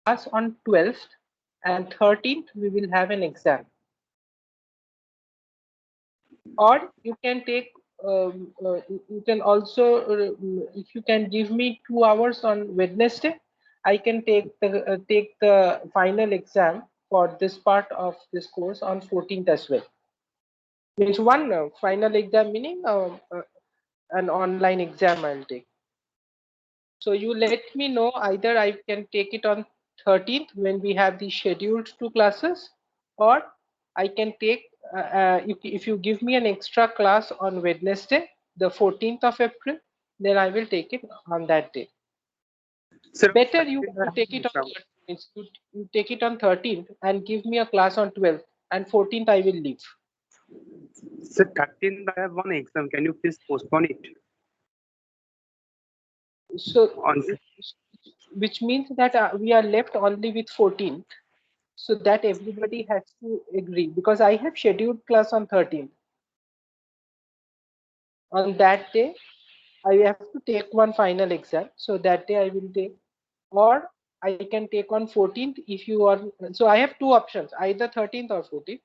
class on 12th and 13th we will have an exam. Or you can take you can also if you can give me 2 hours on Wednesday, I can take the final exam for this part of this course on 14th as well. Means one final exam, meaning an online exam I'll take. So you let me know, either I can take it on 13th when we have the scheduled 2 classes, or I can take if you give me an extra class on Wednesday, the 14th of April, then I will take it on that day. Sir, Better you take it on 13th, you take it on 13th and give me a class on 12th, and 14th I will leave. Sir, 13th I have one exam. Can you please postpone it? So On which means that we are left only with 14th. So that everybody has to agree, because I have scheduled class on 13th. On that day, I have to take one final exam. So that day I will take, or I can take on 14th if you are. So I have two options, either 13th or 14th.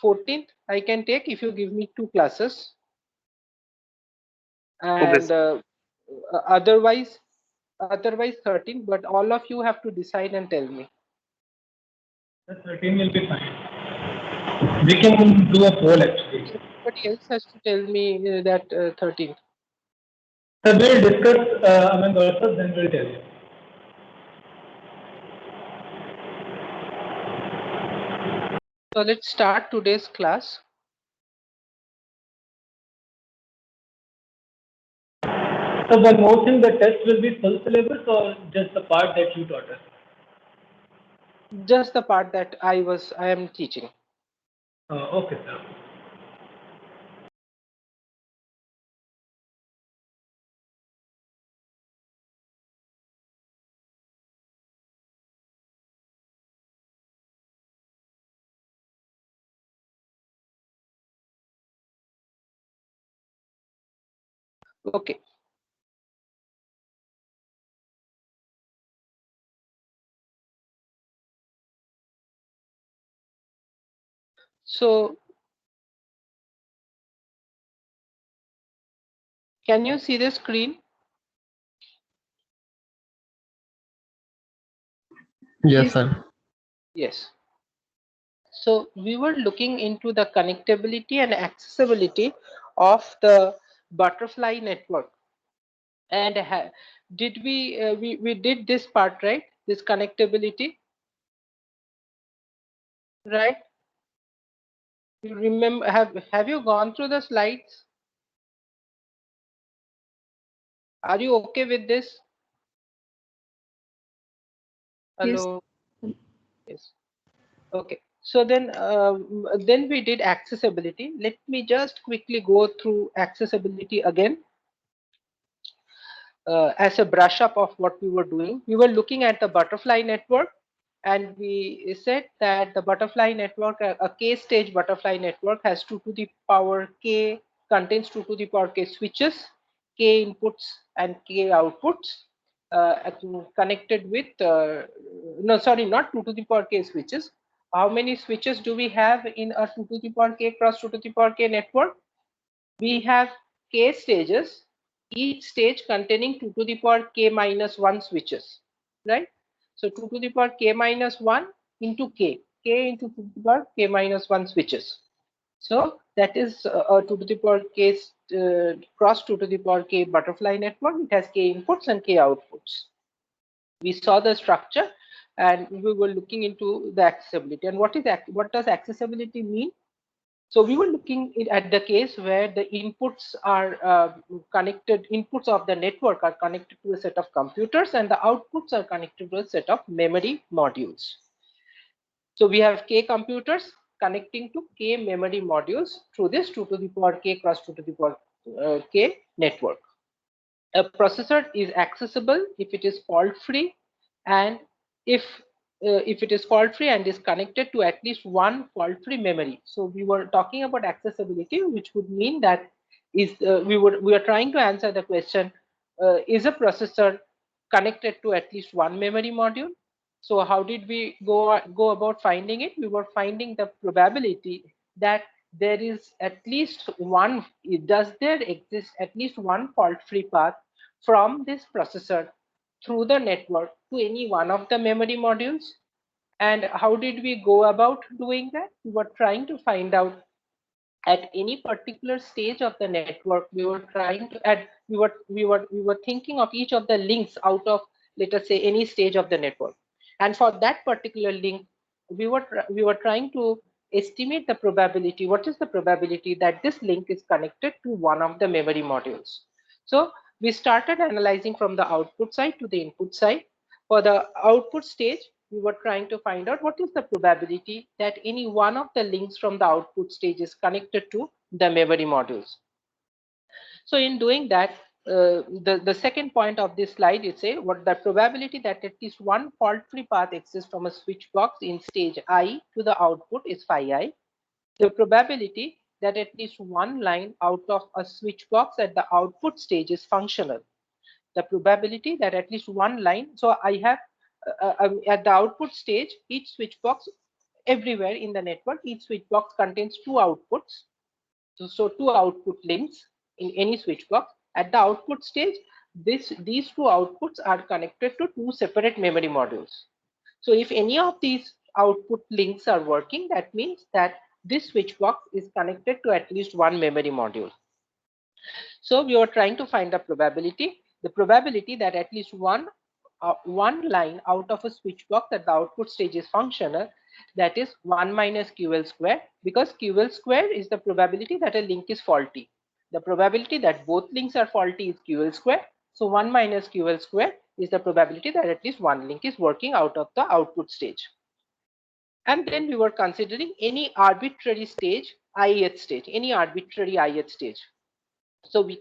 14th I can take if you give me 2 classes, and otherwise 13th. But all of you have to decide and tell me. The 13 will be fine. We can do a poll actually. Everybody else has to tell me that 13th. So we'll discuss among ourselves, then we'll tell you. So let's start today's class. So one more thing, the test will be full syllabus or just the part that you taught us? Just the part that I am teaching. Okay, sir. Okay. So can you see the screen? Yes, sir. Yes. So we were looking into the connectability and accessibility of the butterfly network. And did we did this part, right? This connectability, right? You remember, have you gone through the slides? Are you okay with this? Hello. Yes. Okay. So then we did accessibility. Let me just quickly go through accessibility again. As a brush up of what we were doing, we were looking at the butterfly network, and we said that the butterfly network, a k-stage butterfly network, has 2 to the power k, contains 2 to the power k switches, k inputs and k outputs, connected with no, sorry, not 2 to the power k switches. How many switches do we have in a 2 to the power k cross 2 to the power k network? We have k stages, each stage containing 2 to the power k minus 1 switches, right? So 2 to the power k minus 1 into k into 2 to the power k minus 1 switches. So that is a 2 to the power k cross 2 to the power k butterfly network. It has k inputs and k outputs. We saw the structure, and we were looking into the accessibility. And what does accessibility mean? So we were looking at the case where the inputs are connected, inputs of the network are connected to a set of computers, and the outputs are connected to a set of memory modules. So we have k computers connecting to k memory modules through this 2 to the power k cross 2 to the power k network. A processor is accessible if it is fault free, and if it is fault free and is connected to at least one fault free memory. So we were talking about accessibility, which would mean that we are trying to answer the question, is a processor connected to at least one memory module? So how did we go about finding it? We were finding the probability that there is at least one, does there exist at least one fault-free path from this processor through the network to any one of the memory modules? And how did we go about doing that? We were trying to find out at any particular stage of the network. We were trying to add, we were thinking of each of the links out of, let us say, any stage of the network. And for that particular link, we were trying to estimate the probability. What is the probability that this link is connected to one of the memory modules? So we started analyzing from the output side to the input side. For the output stage, we were trying to find out what is the probability that any one of the links from the output stage is connected to the memory modules. So in doing that, the second point of this slide is say what the probability that at least one fault-free path exists from a switch box in stage I to the output is phi I. The probability that at least one line out of a switch box at the output stage is functional. The probability that at least one line, so I have at the output stage, each switch box everywhere in the network, each switch box contains two outputs. So two output links in any switch box. At the output stage, these two outputs are connected to two separate memory modules. So if any of these output links are working, that means that this switch box is connected to at least one memory module. So we are trying to find the probability that at least one line out of a switch box at the output stage is functional, that is 1 minus QL square, because QL square is the probability that a link is faulty. The probability that both links are faulty is QL square. So 1 minus QL square is the probability that at least one link is working out of the output stage. And then we were considering any arbitrary stage, ith stage, any arbitrary ith stage. So we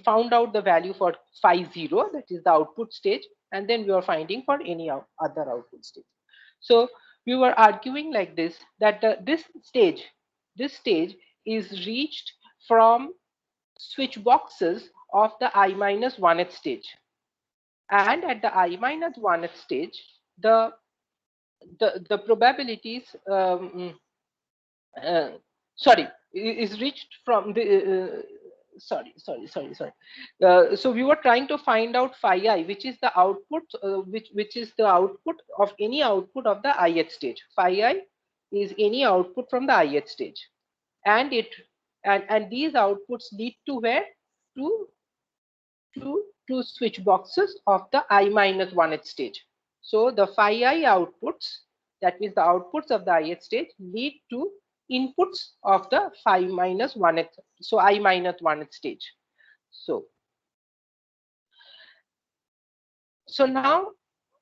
found out the value for phi 0, that is the output stage, and then we are finding for any other output stage. So we were arguing like this, that this stage is reached from switch boxes of the I minus 1th stage. And at the I minus 1th stage, the probabilities sorry, is reached from the sorry. So we were trying to find out phi I, which is the output, which is the output of any output of the ith stage. Phi I is any output from the ith stage, and these outputs lead to where? To switch boxes of the I minus 1th stage. So the phi I outputs, that means the outputs of the ith stage, lead to inputs of the phi minus 1th, so I minus 1th stage. So now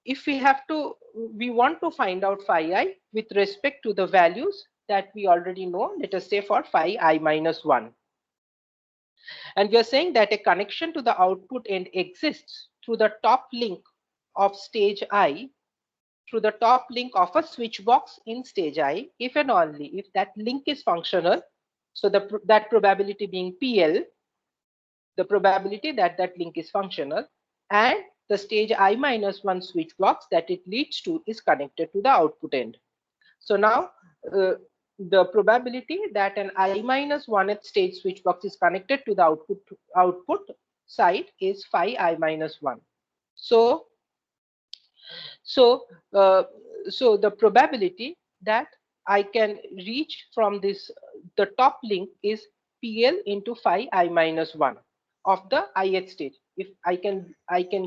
if we want to find out phi I with respect to the values that we already know, let us say for phi I minus 1. And we are saying that a connection to the output end exists through the top link of stage I, through the top link of a switch box in stage I, if and only if that link is functional. So that probability being PL, the probability that that link is functional, and the stage I minus 1 switch box that it leads to is connected to the output end. So now the probability that an I minus 1th stage switch box is connected to the output side is phi I minus 1. So the probability that I can reach from this, the top link, is PL into phi I minus 1 of the ith stage. If I can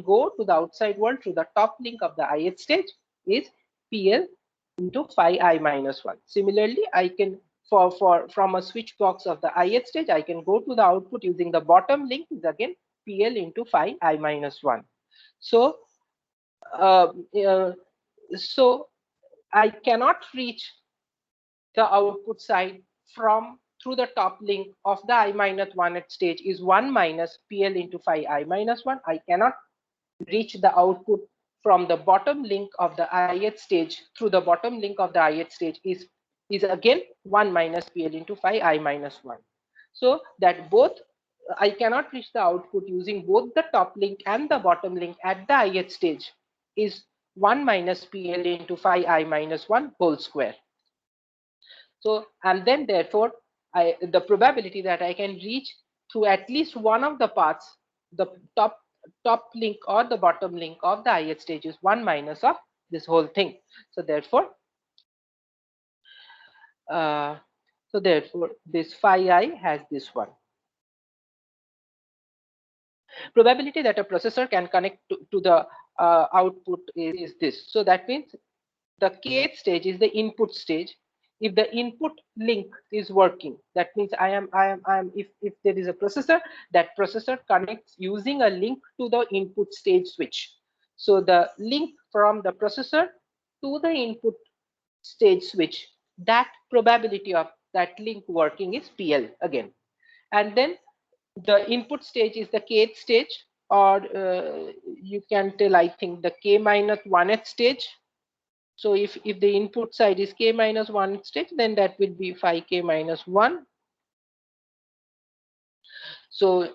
go to the outside world through the top link of the ith stage is PL into phi I minus 1. Similarly, I can from a switch box of the ith stage, I can go to the output using the bottom link is again PL into phi I minus 1. So so I cannot reach the output side through the top link of the I minus 1th stage is 1 minus PL into phi I minus 1. I cannot reach the output from the bottom link of the ith stage through the bottom link of the ith stage is again 1 minus PL into phi I minus 1. So that both, I cannot reach the output using both the top link and the bottom link at the ith stage is 1 minus PL into phi I minus 1 whole square. So, and then therefore, the probability that I can reach through at least one of the paths, the top link or the bottom link of the ith stage is 1 minus of this whole thing. So therefore, this phi I has this one. Probability that a processor can connect to the output is this. So that means the kth stage is the input stage. If the input link is working, that means if there is a processor, that processor connects using a link to the input stage switch. So the link from the processor to the input stage switch, that probability of that link working is PL again. And then the input stage is the kth stage, or you can tell, I think, the k minus 1th stage. So if the input side is k minus 1 stage, then that will be phi k minus 1. So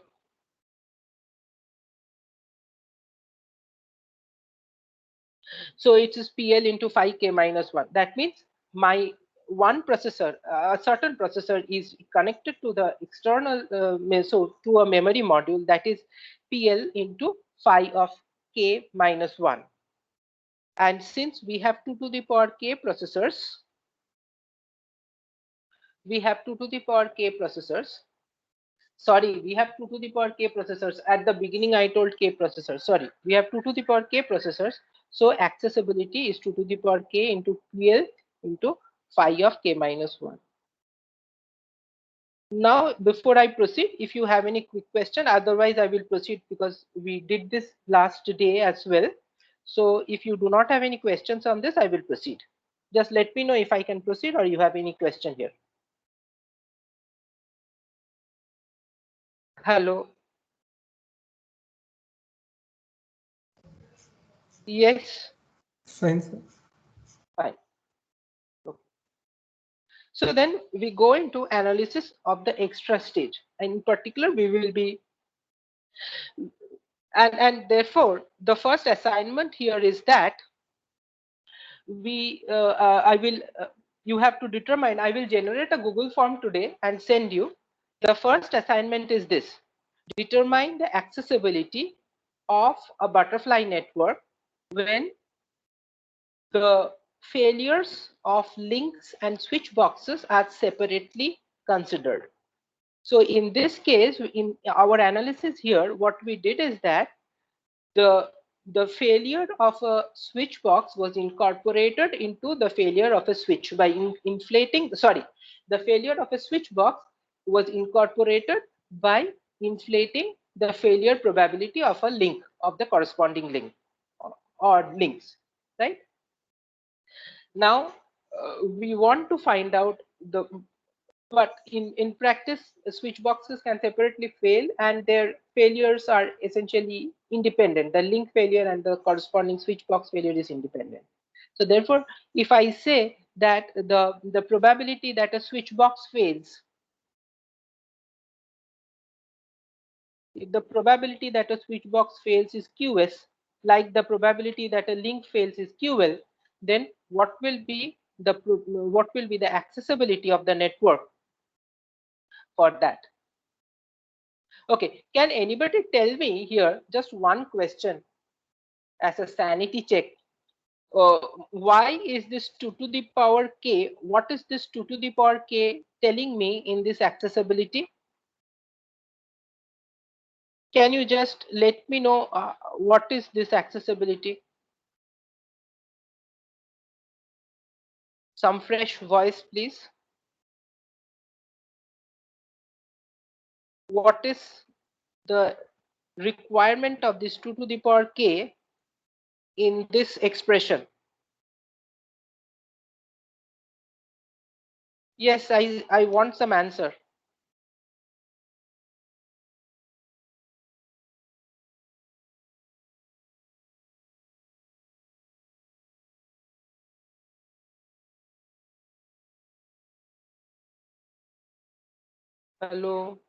it is PL into phi k minus 1. That means my one processor, a certain processor is connected to the external, so to a memory module, that is PL into phi of k minus 1. And since we have 2 to the power k processors, we have 2 to the power k processors. Sorry, we have 2 to the power k processors. At the beginning, I told k processors. Sorry, we have 2 to the power k processors. So accessibility is 2 to the power k into 12 into phi of k minus 1. Now, before I proceed, if you have any quick question, otherwise I will proceed because we did this last day as well. So if you do not have any questions on this, I will proceed. Just let me know if I can proceed or you have any question here. Hello. Yes. Fine, sir. Fine. Okay. So then we go into analysis of the extra stage. In particular, we will be, and therefore the first assignment here is that you have to determine, I will generate a Google form today and send you. The first assignment is this: determine the accessibility of a butterfly network when the failures of links and switch boxes are separately considered. So in this case, in our analysis here, what we did is that the failure of a switch box was incorporated into the failure of a switch by inflating, sorry, the failure of a switch box was incorporated by inflating the failure probability of a link, of the corresponding link or links, right? Now, we want to find out but in practice, switch boxes can separately fail and their failures are essentially independent. The link failure and the corresponding switch box failure is independent. So therefore, if I say that the probability that a switch box fails, if the probability that a switch box fails is QS, like the probability that a link fails is QL, then what will be the accessibility of the network for that? Okay, can anybody tell me here just one question as a sanity check? Why is this 2 to the power k? What is this 2 to the power k telling me in this accessibility? Can you just let me know what is this accessibility? Some fresh voice, please. What is the requirement of this 2 to the power k in this expression? Yes, I want some answer. Hello.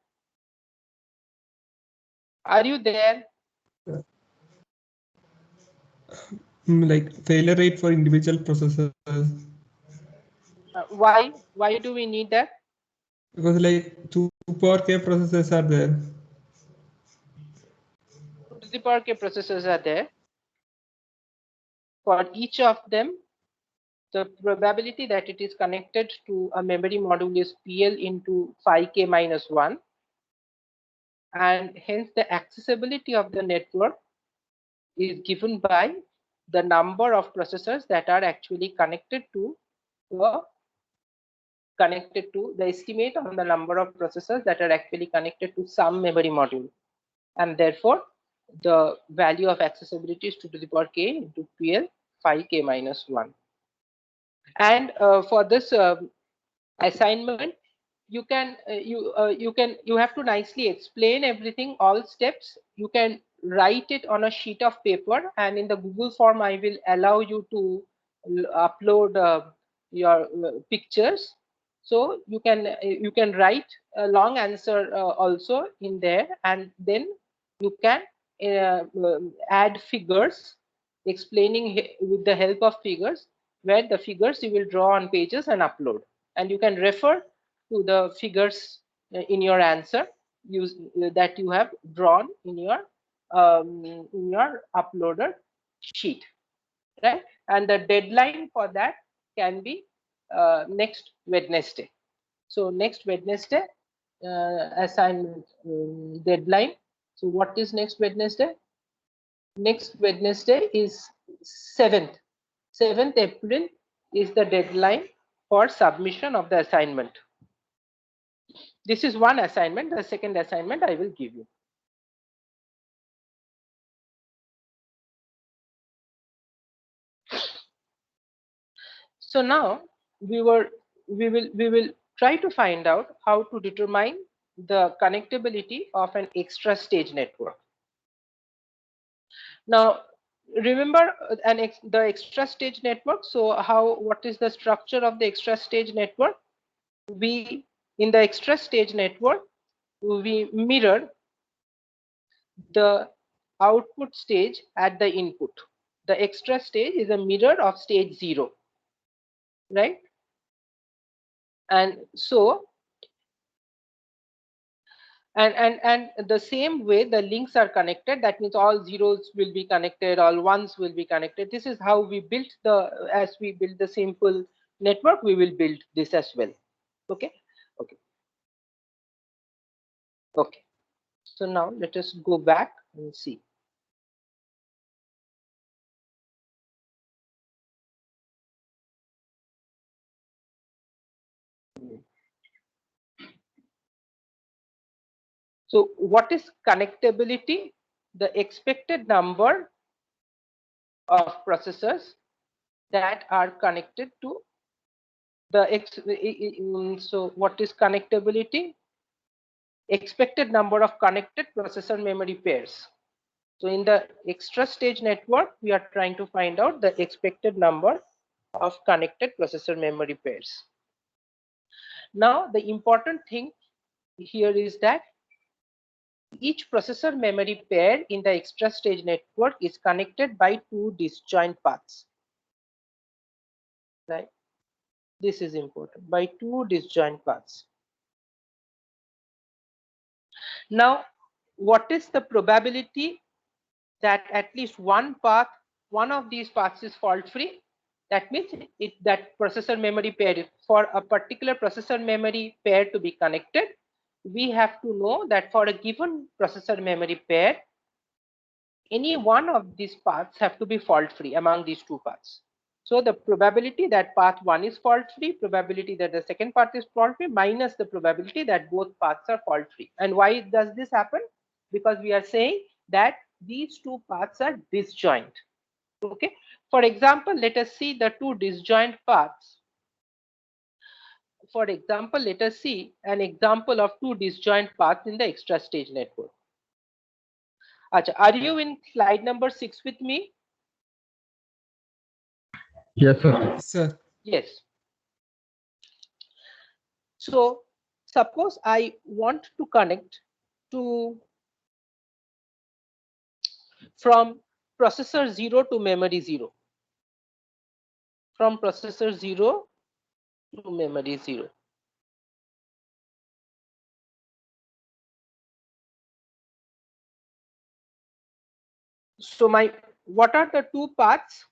Are you there? like failure rate for individual processors? Why do we need that? Because like 2 power k processors are there. 2 to the power k processors are there. For each of them, the probability that it is connected to a memory module is PL into phi k minus 1. And hence the accessibility of the network is given by the number of processors that are actually connected to the estimate on the number of processors that are actually connected to some memory module. And therefore, the value of accessibility is 2 to the power k into PL phi k minus 1. And for this assignment, you have to nicely explain everything, all steps. You can write it on a sheet of paper, and in the Google form I will allow you to upload your pictures. So you can write a long answer also in there, and then you can add figures, explaining with the help of figures, where the figures you will draw on pages and upload, and you can refer to the figures in your answer that you have drawn in your uploaded sheet, right? And the deadline for that can be next Wednesday. So next Wednesday assignment deadline. So what is next Wednesday? Next Wednesday is 7th April is the deadline for submission of the assignment. This is one assignment. The second assignment I will give you. So now we will try to find out how to determine the connectability of an extra stage network. Now remember the extra stage network. So what is the structure of the extra stage network? In the extra stage network, we mirror the output stage at the input. The extra stage is a mirror of stage 0, right? And so and the same way the links are connected, that means all zeros will be connected, all ones will be connected. This is how we built as we build the simple network, we will build this as well. Okay. So now let us go back and see. So what is connectability? The expected number of processors that are connected to so what is connectability? Expected number of connected processor memory pairs. So in the extra stage network, we are trying to find out the expected number of connected processor memory pairs. Now the important thing here is that each processor memory pair in the extra stage network is connected by 2 disjoint paths, right? This is important, by 2 disjoint paths. Now, what is the probability that at least one of these paths is fault free? That means that processor memory pair, for a particular processor memory pair to be connected, we have to know that for a given processor memory pair, any one of these paths have to be fault free among these 2 paths. So the probability that path 1 is fault free, probability that the second path is fault free, minus the probability that both paths are fault free. And why does this happen? Because we are saying that these 2 paths are disjoint. Okay. For example, let us see the 2 disjoint paths. For example, let us see an example of 2 disjoint paths in the extra stage network. Achha, are you in slide number 6 with me? Yes, sir. Sir. Yes. So suppose I want to connect from processor 0 to memory 0. from processor 0 to memory 0. So what are the two paths?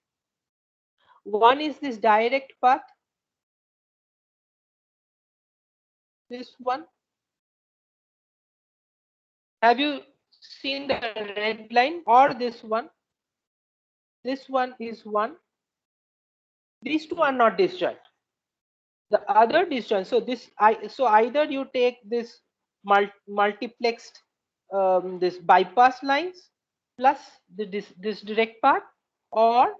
One is this direct path, this one. Have you seen the red line, or this one? This one is one. These two are not disjoint. The other disjoint. So either you take this multiplexed this bypass lines plus this direct path, or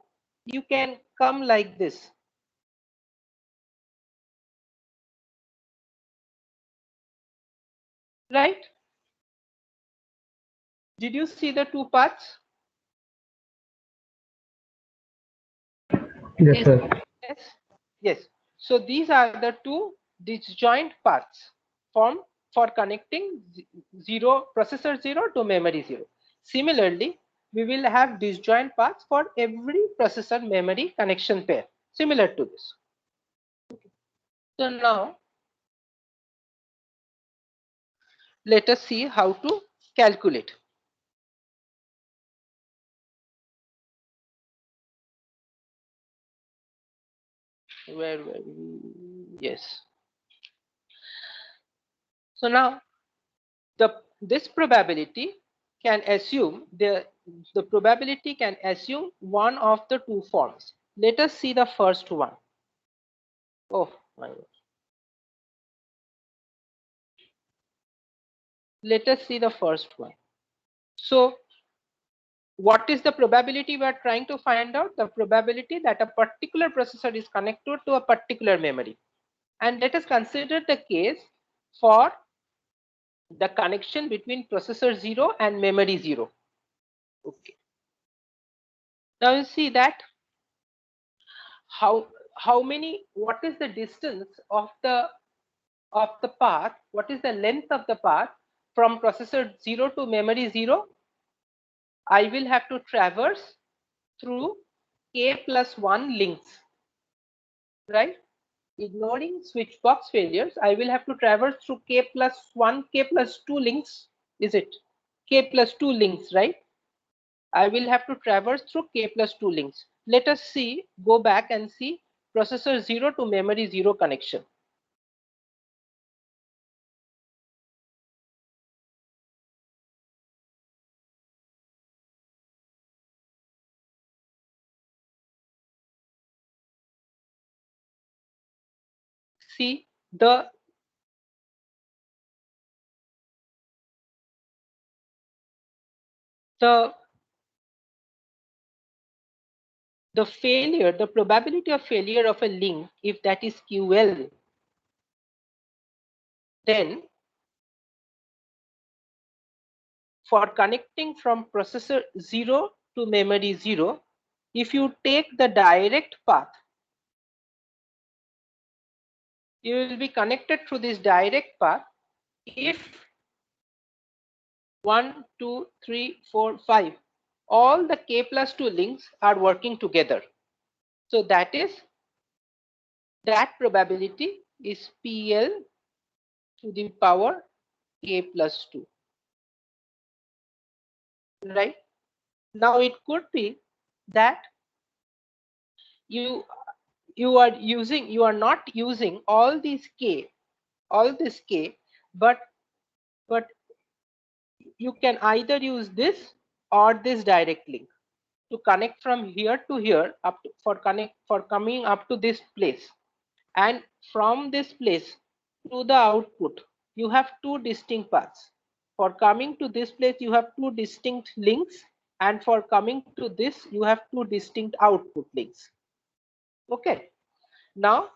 you can come like this. Right? Did you see the two paths? Yes, sir. Yes. Yes. So these are the two disjoint paths formed for connecting processor 0 to memory 0. Similarly, we will have disjoint paths for every processor memory connection pair, similar to this. So now let us see how to calculate. Where were we? Yes. So now this probability can assume the probability can assume one of the two forms. Let us see the first one. Oh my God. Let us see the first one. So what is the probability we are trying to find out? The probability that a particular processor is connected to a particular memory. And let us consider the case for the connection between processor 0 and memory 0. Okay. Now you see that what is the distance of the path, what is the length of the path from processor 0 to memory 0? I will have to traverse through k plus 1 links, right? Ignoring switch box failures, I will have to traverse through k plus 1, k plus 2 links. Is it k plus 2 links, right? I will have to traverse through k plus 2 links. Let us see, go back and see processor 0 to memory 0 connection. See the failure, the probability of failure of a link, if that is QL, then for connecting from processor 0 to memory 0, if you take the direct path, you will be connected through this direct path if 1, 2, 3, 4, 5, all the k plus 2 links are working together. So that probability is PL to the power k plus 2. Right? Now it could be that you are not using all this k, but you can either use this or this direct link to connect from here to here for coming up to this place, and from this place to the output you have two distinct paths. For coming to this place you have two distinct links, and for coming to this you have two distinct output links. Okay, now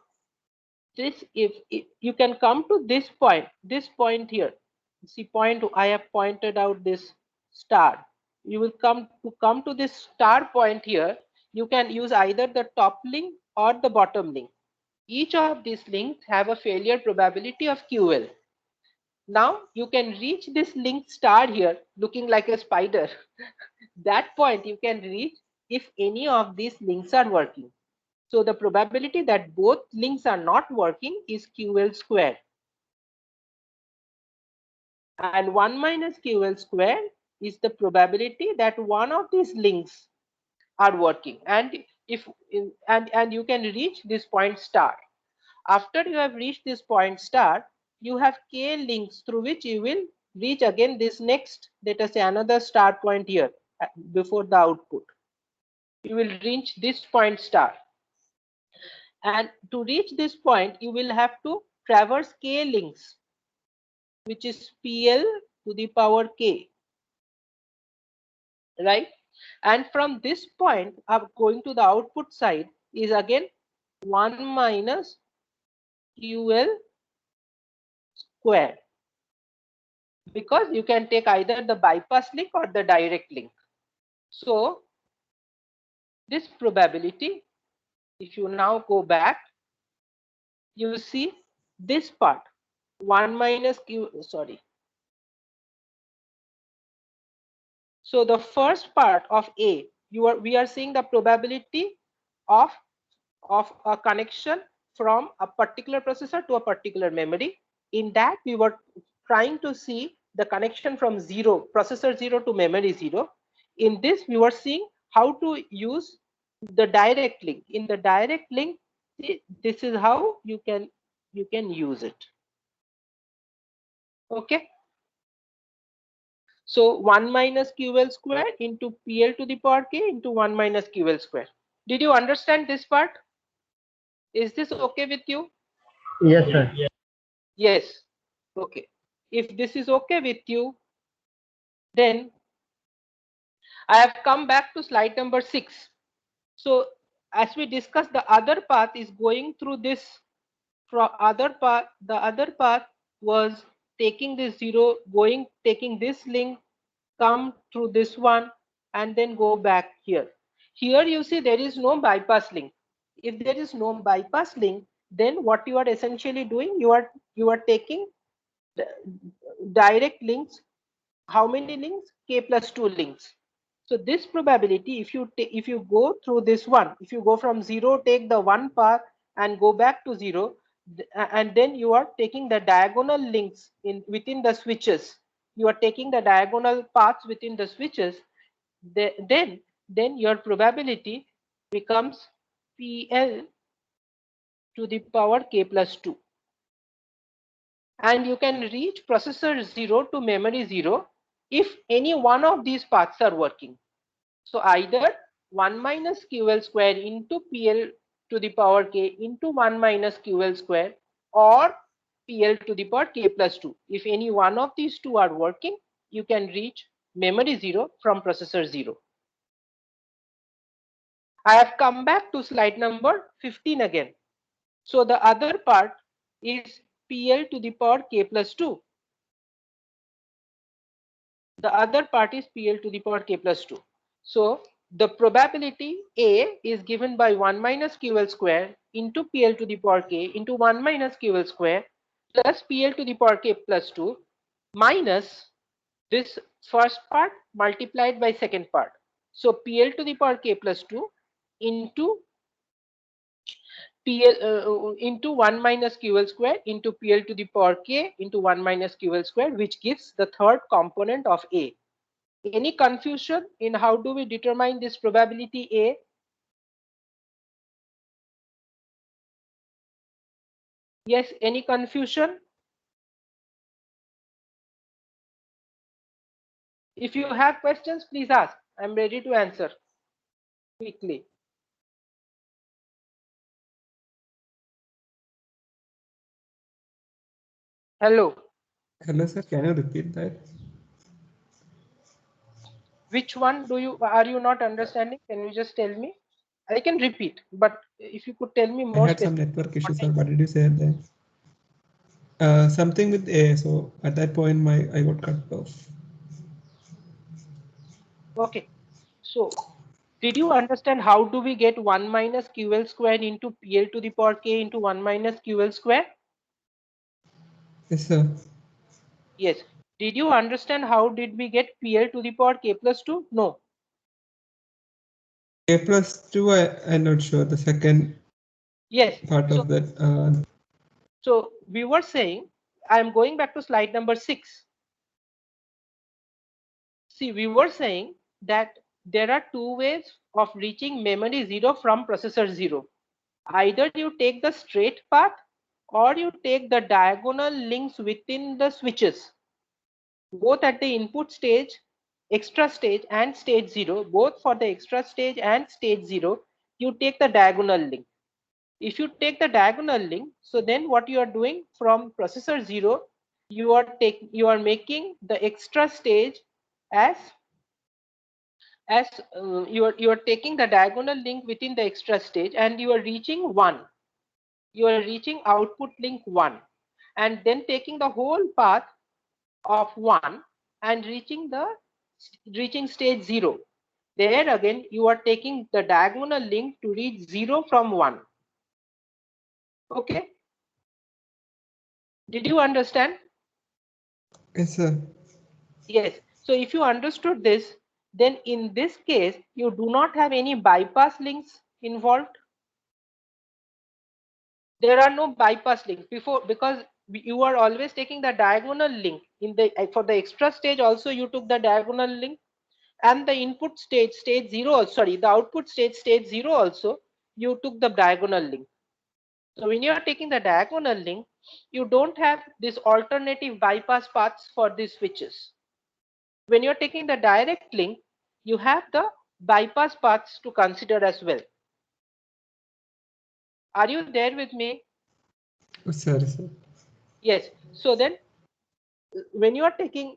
this if you can come to this point here, see point I have pointed out this star. You will come to this star point here. You can use either the top link or the bottom link. Each of these links have a failure probability of QL. Now you can reach this link star here looking like a spider. That point you can reach if any of these links are working. So the probability that both links are not working is QL squared. And 1 minus QL squared is the probability that one of these links are working. And if and you can reach this point star. After you have reached this point star, you have k links through which you will reach again this next, let us say another star point here before the output. You will reach this point star. And to reach this point, you will have to traverse k links, which is PL to the power k. Right? And from this point up going to the output side is again 1 minus QL squared, because you can take either the bypass link or the direct link. So this probability, if you now go back, you see this part 1 minus Q, sorry. So the first part of A, we are seeing the probability of a connection from a particular processor to a particular memory. In that, we were trying to see the connection from processor 0 to memory 0. In this, we were seeing how to use the direct link. In the direct link, this is how you can use it. Okay. So 1 minus QL square into PL to the power k into 1 minus QL square. Did you understand this part? Is this okay with you? Yes, sir. Yes. Okay. If this is okay with you, then I have come back to slide number 6. So as we discussed, the other path is going through this. The other path was taking this 0, taking this link, come through this one, and then go back here. Here you see there is no bypass link. If there is no bypass link, then what you are essentially doing, you are taking direct links. How many links? K plus 2 links. So this probability, if you go through this one, if you go from 0, take the one path and go back to 0, and then you are taking the diagonal links within the switches, you are taking the diagonal paths within the switches, then your probability becomes PL to the power k plus 2. And you can reach processor 0 to memory 0 if any one of these paths are working. So either 1 minus QL square into PL to the power k into 1 minus QL square, or PL to the power k plus 2. If any one of these two are working, you can reach memory 0 from processor 0. I have come back to slide number 15 again. So the other part is PL to the power k plus 2. The other part is PL to the power k plus 2. So the probability A is given by 1 minus QL square into PL to the power k into 1 minus QL square plus PL to the power k plus 2 minus this first part multiplied by second part. So PL to the power k plus 2 into PL into 1 minus QL square into PL to the power k into 1 minus QL square, which gives the third component of A. Any confusion in how do we determine this probability A? Yes, any confusion? If you have questions, please ask. I'm ready to answer quickly. Hello. Hello, sir. Can you repeat that? Which one are you not understanding? Can you just tell me? I can repeat, but if you could tell me I more had some specific. network issues, sir. What did you say then? Something with A. So at that point, I got cut off. Okay. So did you understand how do we get 1 minus QL square into PL to the power k into 1 minus QL square? Yes, sir. Yes. Did you understand how did we get PL to the power k plus 2? No. K plus 2, I'm not sure. The second Yes. part So, of that. so we were saying, I'm going back to slide number 6. See, we were saying that there are two ways of reaching memory 0 from processor 0. Either you take the straight path or you take the diagonal links within the switches, both at the input stage, extra stage and stage 0. Both for the extra stage and stage 0, you take the diagonal link. If you take the diagonal link, so then what you are doing from processor 0, you are making the extra stage as you are taking the diagonal link within the extra stage, and you are reaching 1. You are reaching output link 1, and then taking the whole path of 1 and reaching stage 0. There again you are taking the diagonal link to reach 0 from 1. Okay, did you understand? Yes, sir. Yes. So if you understood this, then in this case you do not have any bypass links involved. There are no bypass links before, because you are always taking the diagonal link in the for the extra stage. Also you took the diagonal link, and the input stage, stage 0, sorry, the output stage, stage 0 also you took the diagonal link. So when you are taking the diagonal link, you don't have this alternative bypass paths for these switches. When you're taking the direct link, you have the bypass paths to consider as well. Are you there with me? Sorry, sir. Yes. So then when you are taking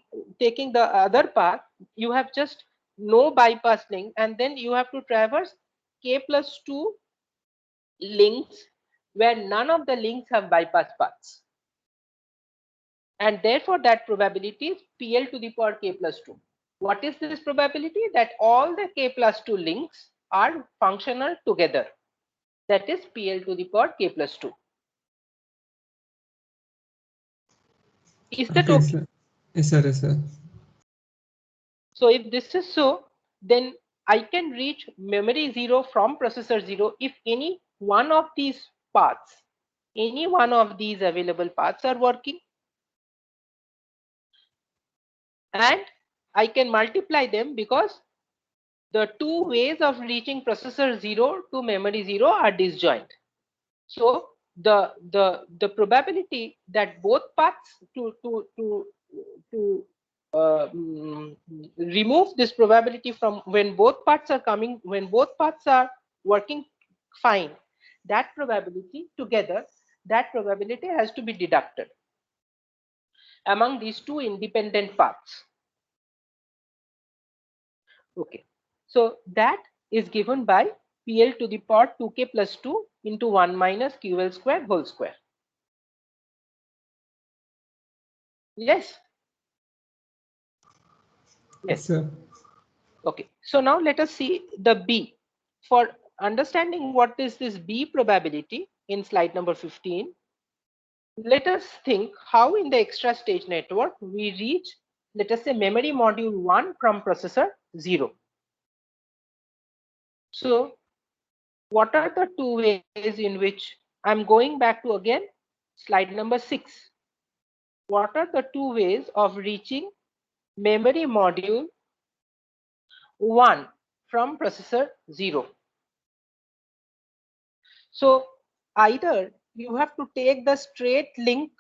the other path, you have just no bypass link, and then you have to traverse k+2 links where none of the links have bypass paths. And therefore that probability is PL to the power k+2. What is this probability? That all the k+2 links are functional together. That is PL to the power k+2. Is that Okay, okay? sir. Yes, sir. Yes, sir. So if this is so, then I can reach memory 0 from processor 0 if any one of these paths, any one of these available paths are working. And I can multiply them because the two ways of reaching processor 0 to memory 0 are disjoint. So the probability that both paths to remove this probability from when both paths are coming, when both paths are working fine, that probability together, that probability has to be deducted among these two independent paths. Okay, so that is given by PL to the power 2k plus 2 into 1 minus QL square whole square. Yes. Yes, sir. Okay, so now let us see the B. For understanding what is this B probability in slide number 15, let us think how in the extra stage network we reach, let us say, memory module 1 from processor 0. So what are the two ways in which I'm going back to again slide number 6. What are the two ways of reaching memory module 1 from processor 0? So either you have to take the straight link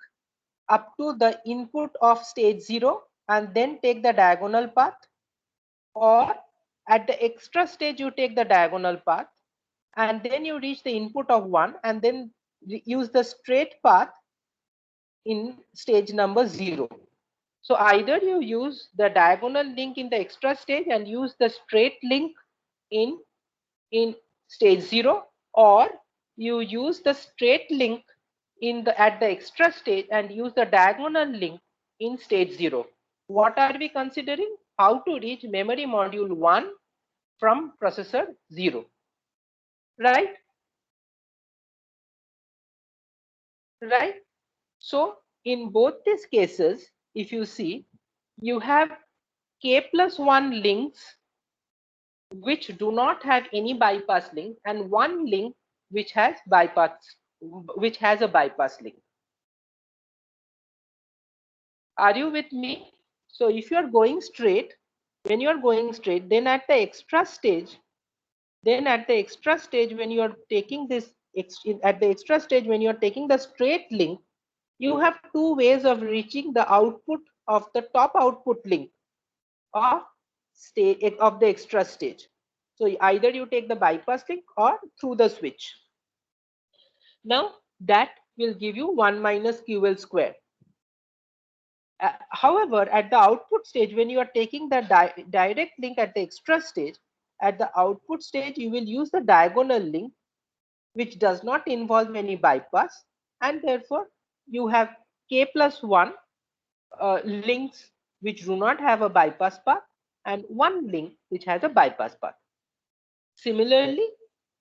up to the input of stage 0 and then take the diagonal path, or at the extra stage you take the diagonal path and then you reach the input of 1 and then use the straight path in stage number 0. So either you use the diagonal link in the extra stage and use the straight link in stage 0, or you use the straight link at the extra stage and use the diagonal link in stage 0. What are we considering? How to reach memory module 1 from processor 0, right? Right. So in both these cases, if you see, you have k+1 links which do not have any bypass link and one link which has a bypass link. Are you with me? So if you are going straight, when you are going straight, then at the extra stage, when you are taking the straight link, you have two ways of reaching the output of the top output link of the extra stage. So either you take the bypass link or through the switch. Now that will give you 1 minus QL square. However, at the output stage, when you are taking the direct link at the extra stage, at the output stage, you will use the diagonal link, which does not involve any bypass, and therefore you have k plus 1 links which do not have a bypass path and one link which has a bypass path. Similarly,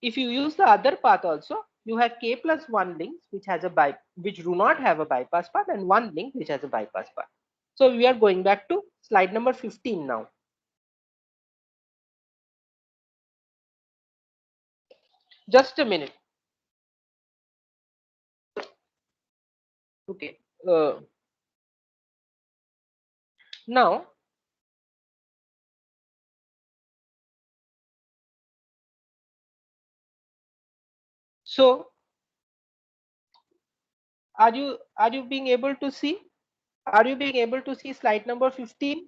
if you use the other path also, you have k plus 1 links which do not have a bypass path and one link which has a bypass path. So we are going back to slide number 15 now. Just a minute. Okay. Now, so are you being able to see? Are you being able to see slide number 15?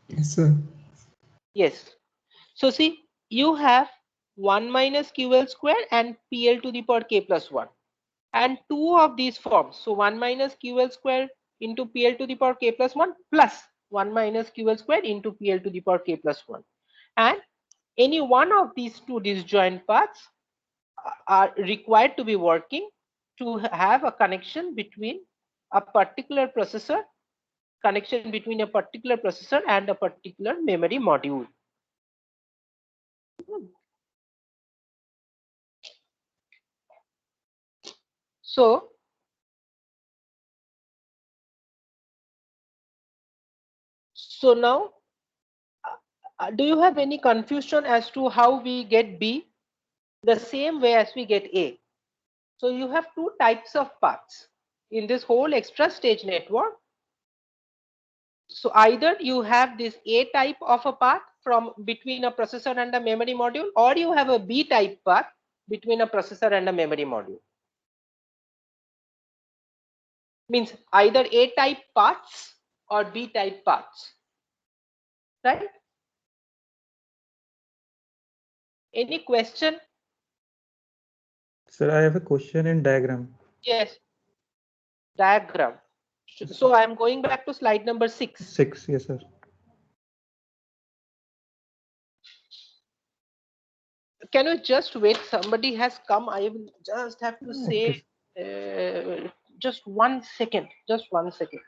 Yes, sir. Yes. So see, you have 1 minus QL square and PL to the power k plus 1. And two of these forms. So 1 minus QL square into PL to the power k plus 1 plus 1 minus QL square into PL to the power k plus 1. And any one of these two disjoint paths are required to be working to have a connection between a particular processor and a particular memory module. So now, do you have any confusion as to how we get B? The same way as we get A. So you have two types of paths in this whole extra stage network. So either you have this A type of a path from between a processor and a memory module, or you have a B type path between a processor and a memory module. Means either A type paths or B type paths, right? Any question? Sir, I have a question in diagram. Yes. Diagram. So I'm going back to slide number 6. 6, yes, sir. Can you just wait? Somebody has come. I will just have to say just 1 second. Just 1 second.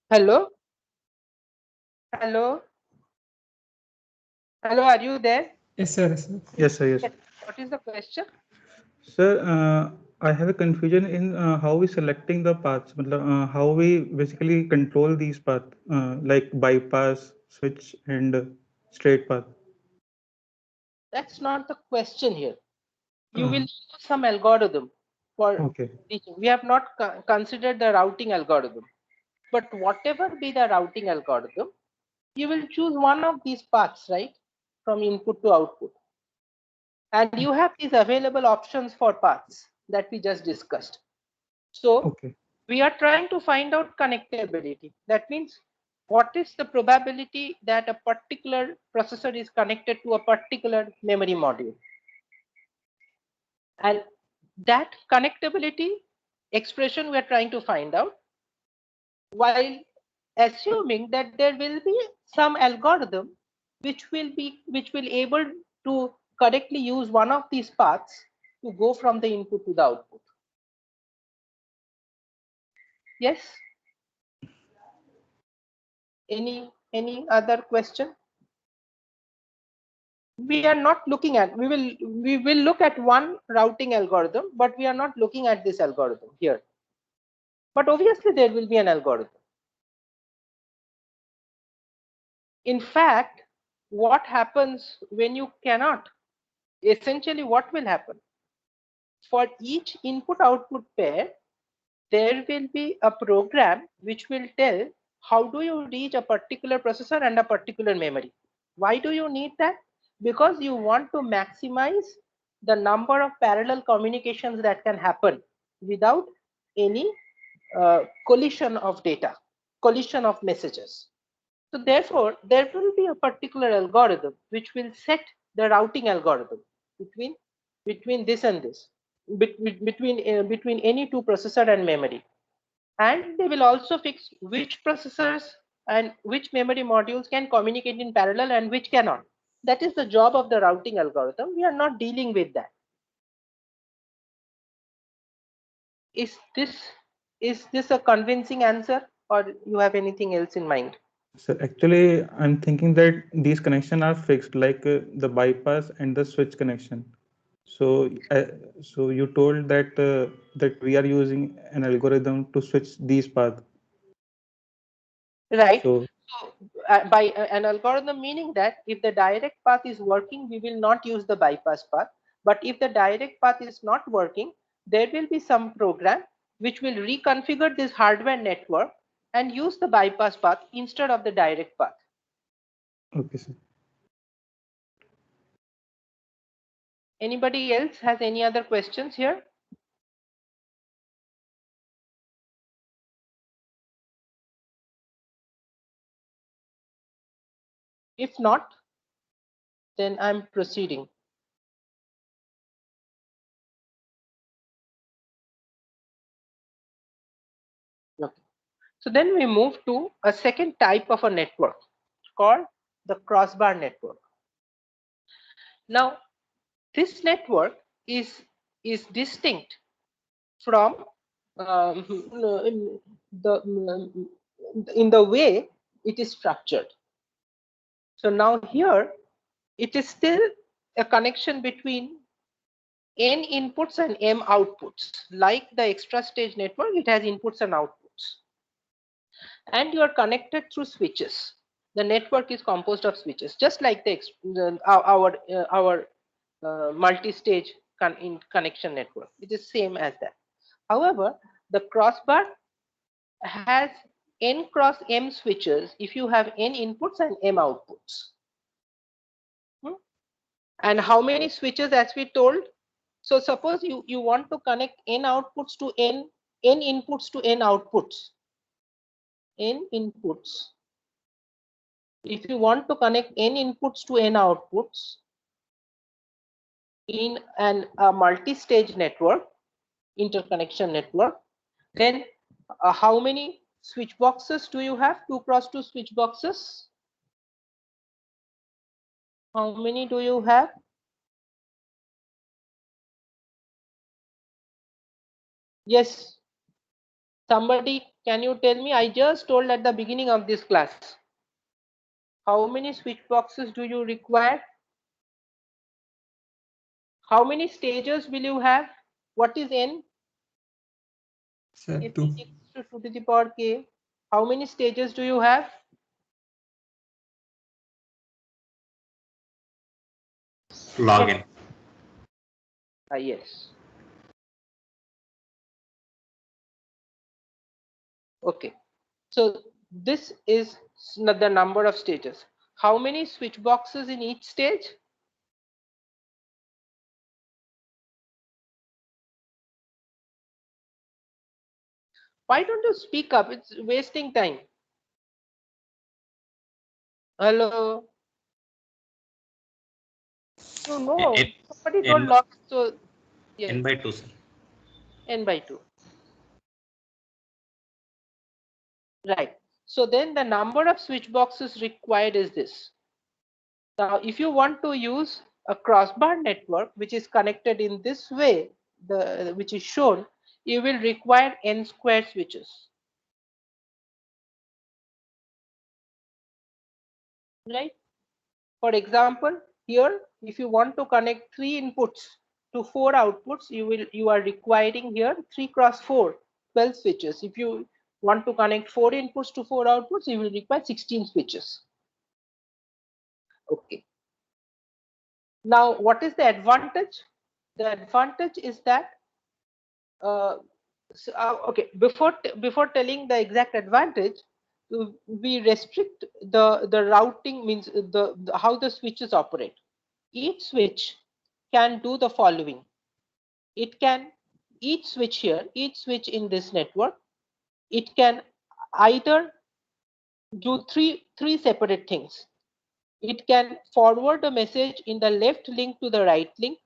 Hello? Hello? Hello, are you there? Yes, sir. Yes, sir. Yes, sir, yes. What is the question? Sir, I have a confusion in how we selecting the paths, how we basically control these paths, like bypass, switch, and straight path. That's not the question here. You Uh-huh. will use some algorithm for Okay. teaching. We have not considered the routing algorithm. But whatever be the routing algorithm, you will choose one of these paths, right? From input to output. And you have these available options for paths that we just discussed. So Okay. we are trying to find out connectability. That means what is the probability that a particular processor is connected to a particular memory module? And that connectability expression we are trying to find out, while assuming that there will be some algorithm which will able to correctly use one of these paths to go from the input to the output. Yes? Any other question? We are not looking at, we will look at one routing algorithm, but we are not looking at this algorithm here. But obviously there will be an algorithm. In fact, what happens when you cannot, essentially what will happen? For each input output pair, there will be a program which will tell how do you reach a particular processor and a particular memory. Why do you need that? Because you want to maximize the number of parallel communications that can happen without any collision of data, collision of messages. So therefore, there will be a particular algorithm which will set the routing algorithm between this and this, between any two processor and memory. And they will also fix which processors and which memory modules can communicate in parallel and which cannot. That is the job of the routing algorithm. We are not dealing with that. Is this a convincing answer, or you have anything else in mind? So actually, I'm thinking that these connections are fixed, like the bypass and the switch connection. So, so you told that that we are using an algorithm to switch these paths. Right. So, So by an algorithm, meaning that if the direct path is working, we will not use the bypass path. But if the direct path is not working, there will be some program which will reconfigure this hardware network and use the bypass path instead of the direct path. okay, sir. Anybody else has any other questions here? If not, then I'm proceeding. Okay. So then we move to a second type of a network called the crossbar network. Now, this network is distinct from in the way it is structured. So now here it is still a connection between n inputs and m outputs. Like the extra stage network, it has inputs and outputs, and you are connected through switches. The network is composed of switches, just like our multi-stage connection network. It is same as that. However, the crossbar has n cross m switches if you have n inputs and m outputs. And how many switches, as we told? So suppose you want to connect n outputs to n inputs to n outputs. N inputs. If you want to connect n inputs to n outputs in a multi-stage network, interconnection network, then how many switch boxes do you have? 2 cross 2 switch boxes. How many do you have? Yes. Somebody, can you tell me? I just told at the beginning of this class. How many switch boxes do you require? How many stages will you have? What is n? Sir, If 2. it equals to 2 to the power k, how many stages do you have? Login. Yes. Okay. So this is the number of stages. How many switch boxes in each stage? Why don't you speak up? It's wasting time. Hello. No, N, somebody N, don't log. So yeah, N by 2, sir. n by 2. Right. So then the number of switch boxes required is this. Now, if you want to use a crossbar network, which is connected in this way, which is shown, you will require n square switches. Right. For example, here, if you want to connect 3 inputs to 4 outputs, you are requiring here 3 cross 4, 12 switches. If you want to connect 4 inputs to 4 outputs, you will require 16 switches. Okay. Now, what is the advantage? The advantage is that okay, before telling the exact advantage, we restrict the routing, means the how the switches operate. Each switch can do the following. It can, each switch here, each switch in this network, it can either do three separate things. It can forward a message in the left link to the right link.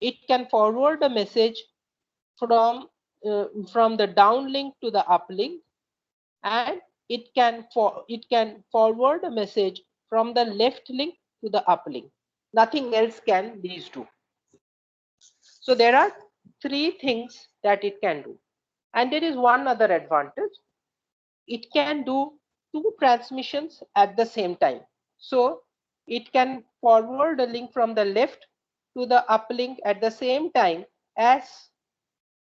It can forward a message from the downlink to the uplink, and it can forward a message from the left link to the uplink. Nothing else can these do. So there are 3 things that it can do. And there is one other advantage. It can do 2 transmissions at the same time. So it can forward a link from the left to the uplink at the same time as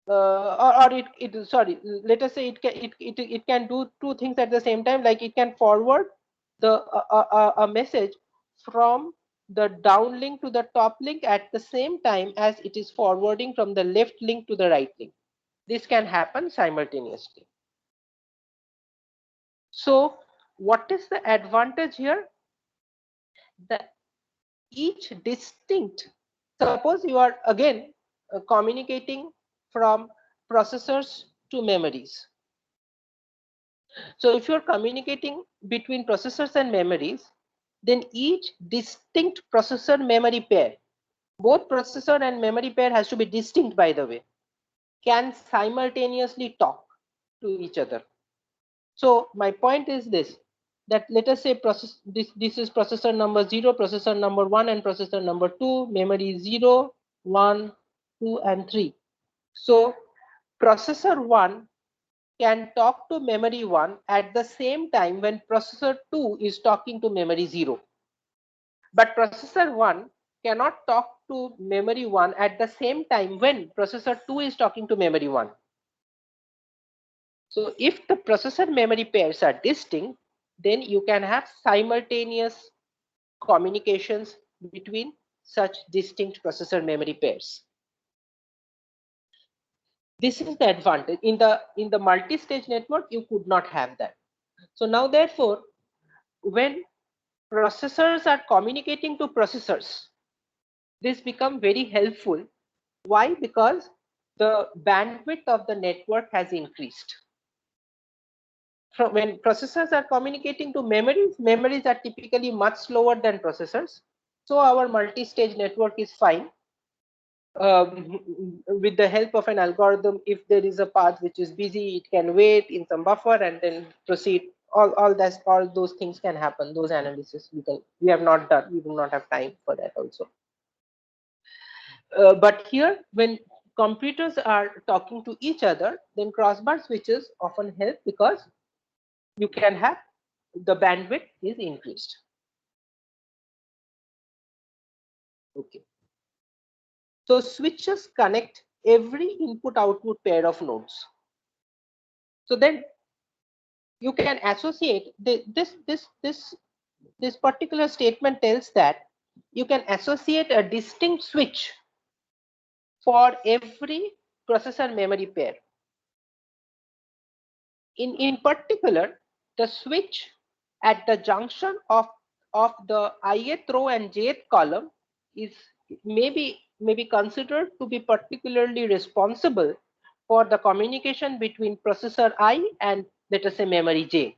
or it sorry, let us say it can do 2 things at the same time, like it can forward a message from the downlink to the top link at the same time as it is forwarding from the left link to the right link. This can happen simultaneously. So what is the advantage here? That each distinct, suppose you are again communicating from processors to memories. So if you're communicating between processors and memories, then each distinct processor memory pair, both processor and memory pair has to be distinct, by the way, can simultaneously talk to each other. So my point is this, that let us say this is processor number 0, processor number 1, and processor number 2, memory 0, 1, 2, and 3. So processor 1 can talk to memory 1 at the same time when processor 2 is talking to memory 0. But processor 1 cannot talk to memory 1 at the same time when processor 2 is talking to memory 1. So if the processor memory pairs are distinct, then you can have simultaneous communications between such distinct processor memory pairs. This is the advantage. In the multi-stage network, you could not have that. So now therefore, when processors are communicating to processors, this become very helpful. Why? Because the bandwidth of the network has increased. When processors are communicating to memories, memories are typically much slower than processors. So our multi-stage network is fine. With the help of an algorithm, if there is a path which is busy, it can wait in some buffer and then proceed. All those things can happen. Those analysis we have not done. We do not have time for that also. But here, when computers are talking to each other, then crossbar switches often help because you can have the bandwidth is increased. Okay. So switches connect every input-output pair of nodes. So then you can associate this particular statement tells that you can associate a distinct switch for every processor memory pair. In particular, the switch at the junction of the ith row and jth column is maybe considered to be particularly responsible for the communication between processor I and let us say memory J.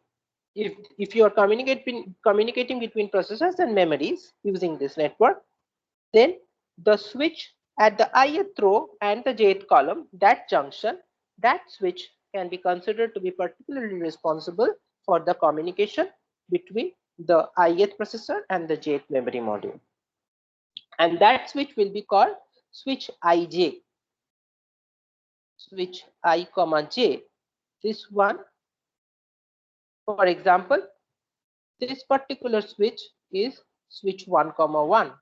if you are communicating between processors and memories using this network, then the switch at the ith row and the jth column, that junction, that switch can be considered to be particularly responsible for the communication between the ith processor and the jth memory module. And that switch will be called switch ij, switch I comma j. This one, for example, this particular switch is switch 1 comma 1.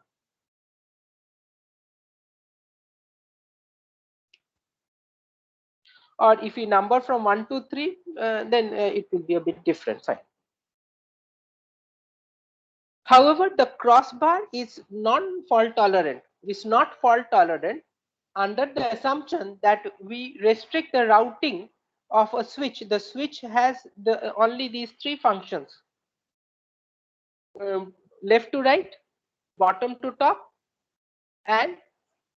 Or if we number from 1 to 3, then it will be a bit different. Fine. However, the crossbar is non-fault tolerant. It's not fault tolerant under the assumption that we restrict the routing of a switch. The switch has only these three functions: left to right, bottom to top, and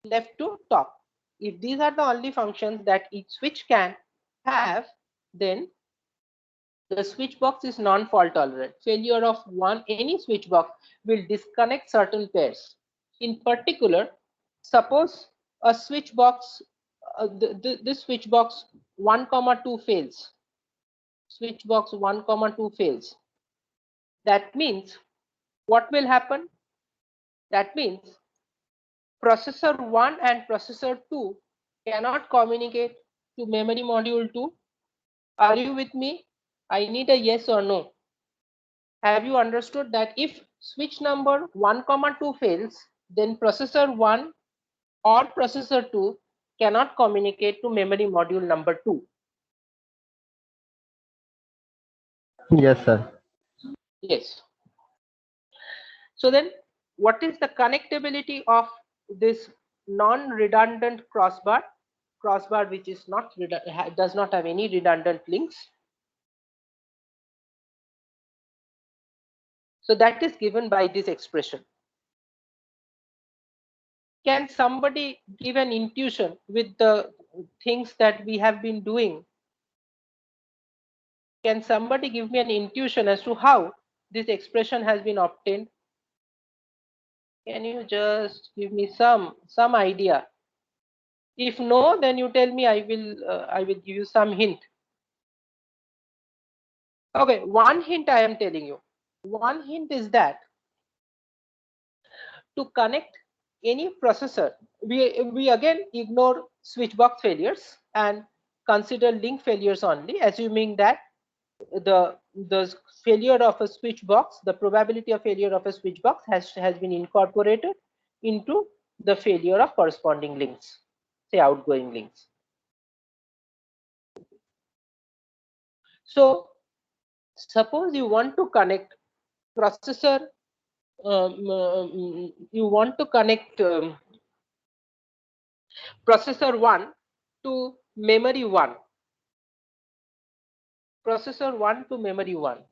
left to top. If these are the only functions that each switch can have, then the switch box is non-fault tolerant. Failure of any switch box will disconnect certain pairs. In particular, suppose a switch box, this switch box 1 comma 2 fails. Switch box 1 comma 2 fails. That means what will happen? That means processor 1 and processor 2 cannot communicate to memory module 2. Are you with me? I need a yes or no. Have you understood that if switch number 1 comma 2 fails, then processor 1 or processor 2 cannot communicate to memory module number 2? Yes, sir. Yes. So then what is the connectability of this non-redundant crossbar? Crossbar which is not does not have any redundant links. So that is given by this expression. Can somebody give an intuition with the things that we have been doing? Can somebody give me an intuition as to how this expression has been obtained? Can you just give me some idea? If no, then you tell me. I will give you some hint. Okay, one hint I am telling you. One hint is that to connect any processor, we again ignore switch box failures and consider link failures only, assuming that the failure of a switch box, the probability of failure of a switch box has been incorporated into the failure of corresponding links, say outgoing links. So suppose you want to connect processor, you want to connect processor 1 to memory 1. Processor 1 to memory 1.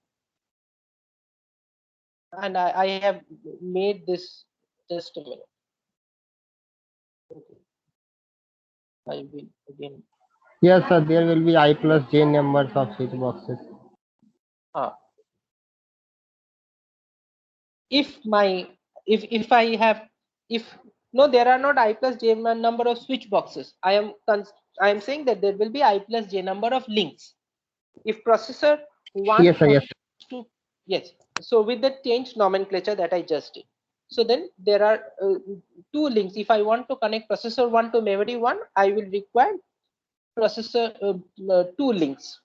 And I have made this, just a minute. Okay. I will again. Yes, sir. There will be I plus j numbers of switch boxes. If I have, no, there are not I plus j number of switch boxes. I am saying that there will be I plus j number of links. If processor 1 Yes, sir. Yes. to, yes, so with the changed nomenclature that I just did. So then there are 2 links. If I want to connect processor 1 to memory 1, I will require processor 2 links.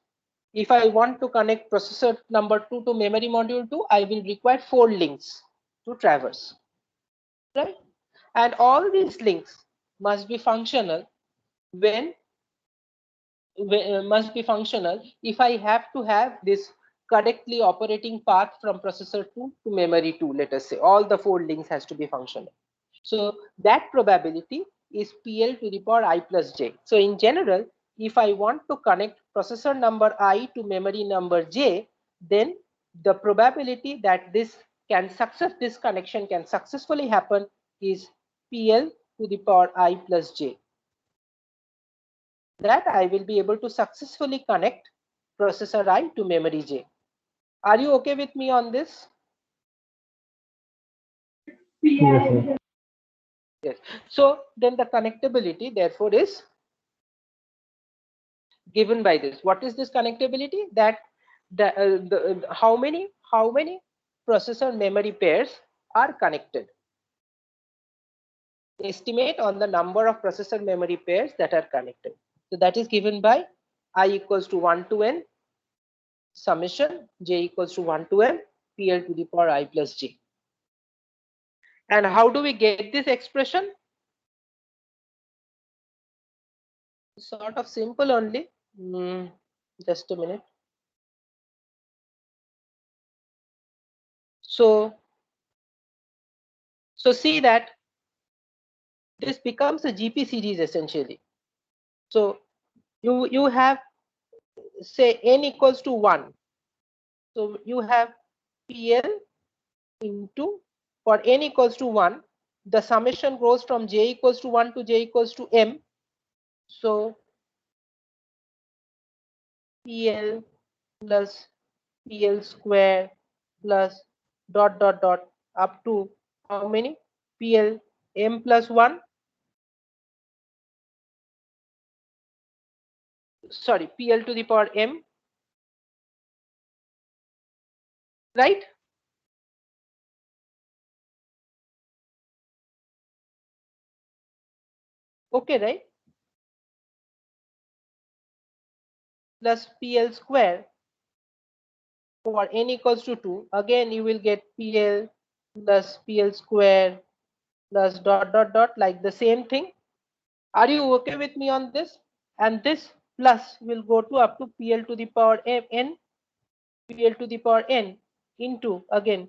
If I want to connect processor number 2 to memory module 2, I will require 4 links to traverse, right? And all these links must be functional if I have to have this correctly operating path from processor 2 to memory 2, let us say. All the 4 links has to be functional. So that probability is PL to the power I plus j. So in general, if I want to connect processor number I to memory number j, then the probability that this connection can successfully happen is PL to the power I plus j. That I will be able to successfully connect processor I to memory j. Are you okay with me on this? Yes, sir. Yes. So then the connectability therefore is given by this. What is this connectability? That how many processor memory pairs are connected. Estimate on the number of processor memory pairs that are connected. So that is given by I equals to 1 to n summation j equals to 1 to m pl to the power I plus j. And how do we get this expression? Sort of simple only. Just a minute. So see that this becomes a GP series essentially. So you have, say, n equals to 1. So you have PL into, for n equals to 1, the summation goes from j equals to 1 to j equals to m. So PL plus PL square plus dot dot dot up to how many? PL m plus 1. Sorry, PL to the power m. Right? Okay, right? Plus PL square for n equals to 2. Again, you will get PL plus PL square plus dot dot dot, like the same thing. Are you okay with me on this? And this plus will go to up to PL to the power n, PL to the power n into again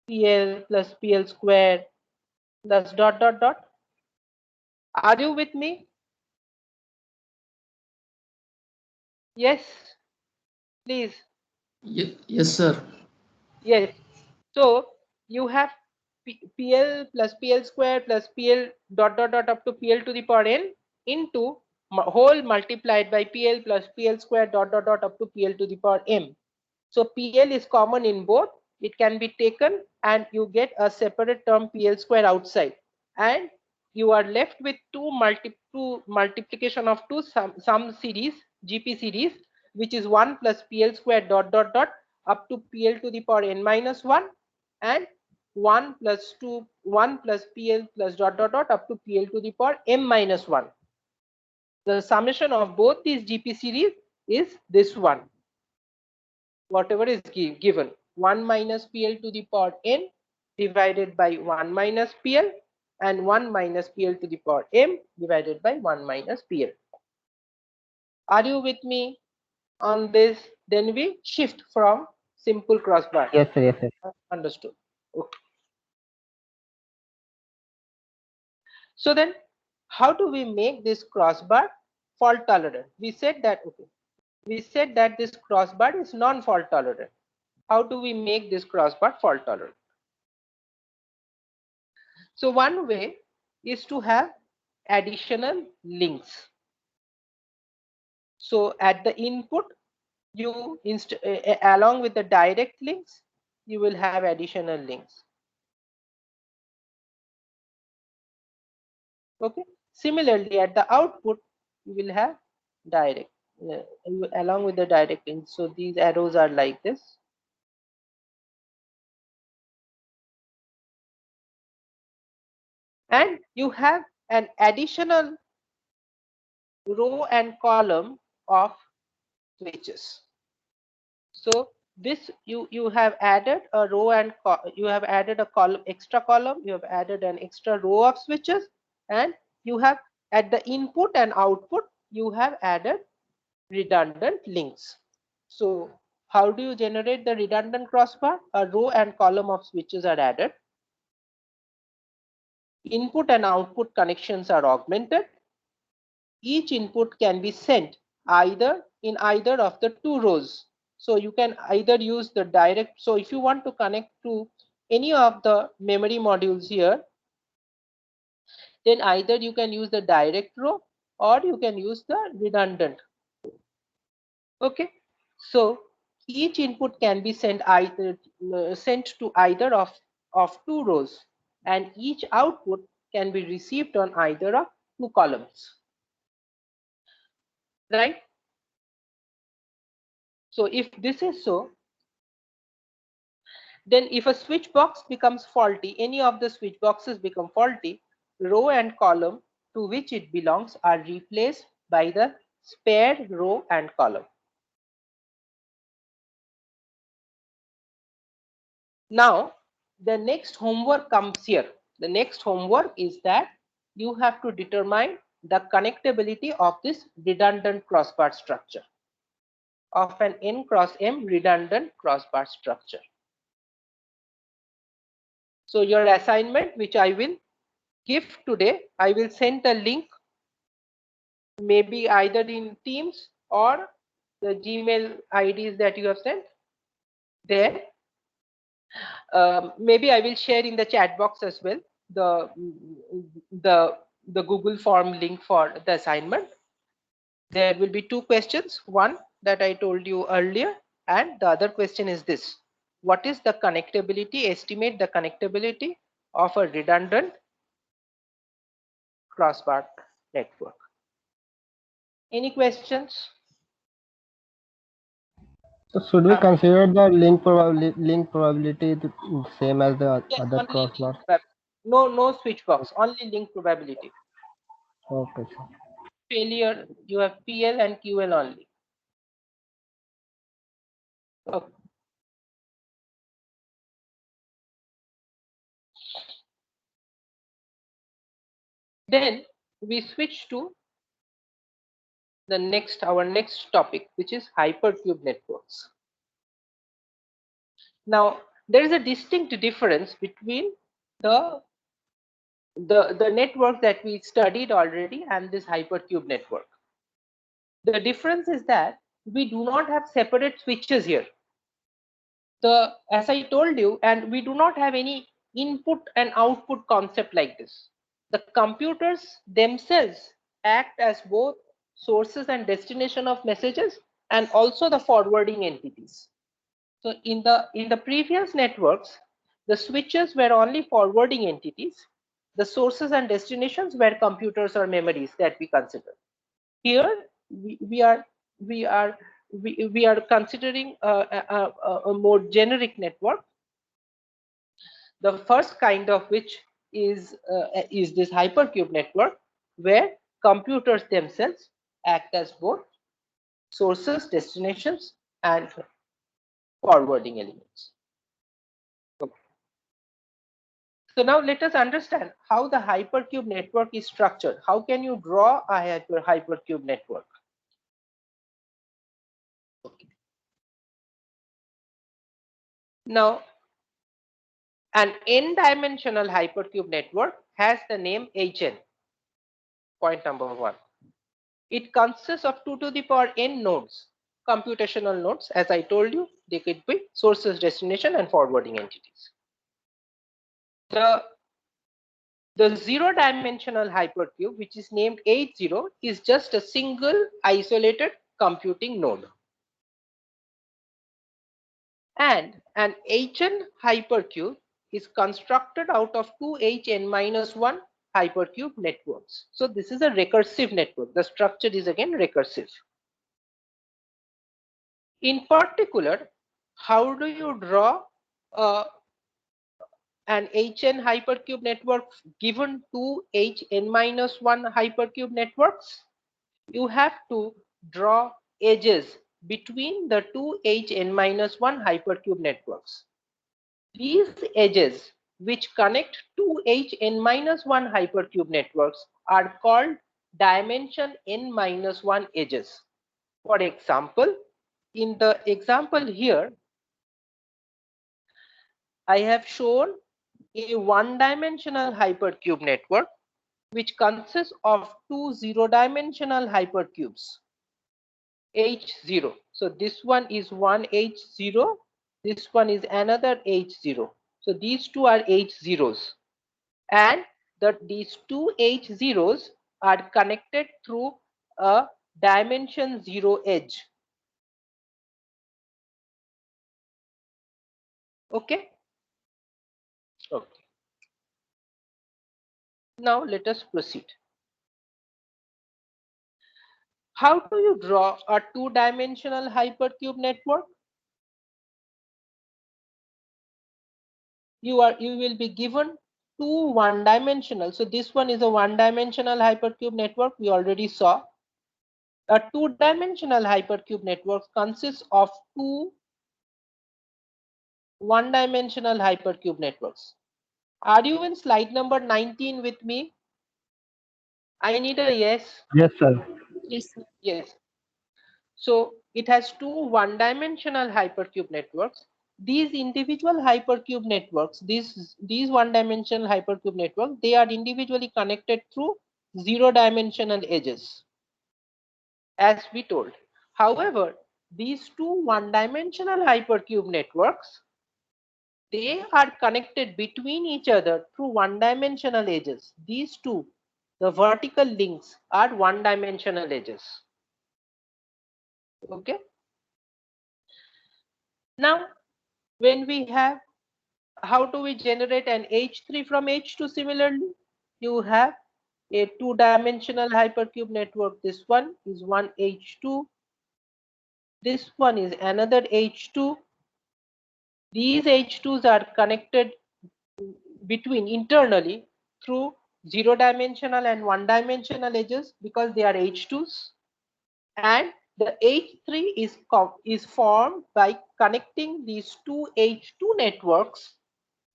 PL plus PL square plus dot dot dot. Are you with me? Yes, please. Yes, sir. Yes. So you have PL plus PL square plus PL dot dot dot up to PL to the power n into whole multiplied by PL plus PL square dot dot dot up to PL to the power m. So PL is common in both. It can be taken and you get a separate term PL square outside, and you are left with two multiplication of two sum series, GP series, which is 1 plus PL square dot dot dot up to PL to the power n minus 1, and 1 plus PL plus dot dot dot up to PL to the power m minus 1. The summation of both these GP series is this one. Whatever is given, 1 minus PL to the power n divided by 1 minus PL, and 1 minus PL to the power m divided by 1 minus PL. Are you with me on this? Then we shift from simple crossbar. Yes, sir. Yes, sir. Understood. Okay. So then how do we make this crossbar fault tolerant? We said that, okay, we said that this crossbar is non-fault tolerant. How do we make this crossbar fault tolerant? So one way is to have additional links. So at the input, you along with the direct links, you will have additional links. Okay. Similarly, at the output, you will have direct along with the direct links. So these arrows are like this. And you have an additional row and column of switches. So this you have added a row and you have added a column, extra column, you have added an extra row of switches, and you have at the input and output you have added redundant links. So how do you generate the redundant crossbar? A row and column of switches are added. Input and output connections are augmented. Each input can be sent either in either of the two rows. So you can either use the direct. So if you want to connect to any of the memory modules here, then either you can use the direct row or you can use the redundant. Okay. So Each input can be sent to either of two rows, and each output can be received on either of two columns. Right? So if this is so, then if a switch box becomes faulty, any of the switch boxes become faulty, row and column to which it belongs are replaced by the spared row and column. Now, the next homework comes here. The next homework is that you have to determine the connectability of this redundant crossbar structure, of an n cross m redundant crossbar structure. So your assignment, which I will give today, I will send a link, maybe either in Teams or the Gmail IDs that you have sent there. Maybe I will share in the chat box as well the Google form link for the assignment. There will be two questions, one that I told you earlier, and the other question is this: what is the connectability? Estimate the connectability of a redundant crossbar network. Any questions? So should we consider the link probability the same as the Yes, other only crossbar? no switch box, only link probability. Okay, sir. Failure, you have PL and QL only. Okay. Then we switch to the our next topic, which is hypercube networks. Now, there is a distinct difference between the network that we studied already and this hypercube network. The difference is that we do not have separate switches here. As I told you, and we do not have any input and output concept like this. The computers themselves act as both sources and destination of messages, and also the forwarding entities. So in the previous networks, the switches were only forwarding entities. The sources and destinations were computers or memories that we consider. Here we are considering a more generic network. The first kind of which is this hypercube network, where computers themselves act as both sources, destinations, and forwarding elements. Okay. So now let us understand how the hypercube network is structured. How can you draw a hypercube network? Okay. Now, an n-dimensional hypercube network has the name Hn. Point number one. It consists of 2 to the power n nodes, computational nodes. As I told you, they could be sources, destination, and forwarding entities. The zero-dimensional hypercube, which is named H0, is just a single isolated computing node. And an Hn hypercube is constructed out of two Hn-1 hypercube networks. So this is a recursive network. The structure is again recursive. In particular, how do you draw an Hn hypercube network given two Hn-1 hypercube networks? You have to draw edges between the two Hn-1 hypercube networks. These edges, which connect two Hn-1 hypercube networks, are called dimension n-1 edges. For example, in the example here, I have shown a one-dimensional hypercube network which consists of two zero-dimensional hypercubes, H0. So this one is one H0, this one is another H0. So these two are H0s, and these two H0s are connected through a dimension 0 edge. Okay. Okay. Now let us proceed. How do you draw a two-dimensional hypercube network? You will be given two one-dimensional. So this one is a one-dimensional hypercube network. We already saw. A two-dimensional hypercube network consists of two one-dimensional hypercube networks. Are you in slide number 19 with me? I need a yes. Yes, sir. Yes, sir. Yes. So it has two one-dimensional hypercube networks. These individual hypercube networks, these one-dimensional hypercube networks, they are individually connected through zero-dimensional edges, as we told. However, these two one-dimensional hypercube networks, they are connected between each other through one-dimensional edges. These two, the vertical links, are one-dimensional edges. Okay. Now, when we have, how do we generate an H3 from H2? Similarly, you have a two-dimensional hypercube network. This one is one H2. This one is another H2. These H2s are connected between internally through zero-dimensional and one-dimensional edges because they are H2s. And the H3 is formed by connecting these two H2 networks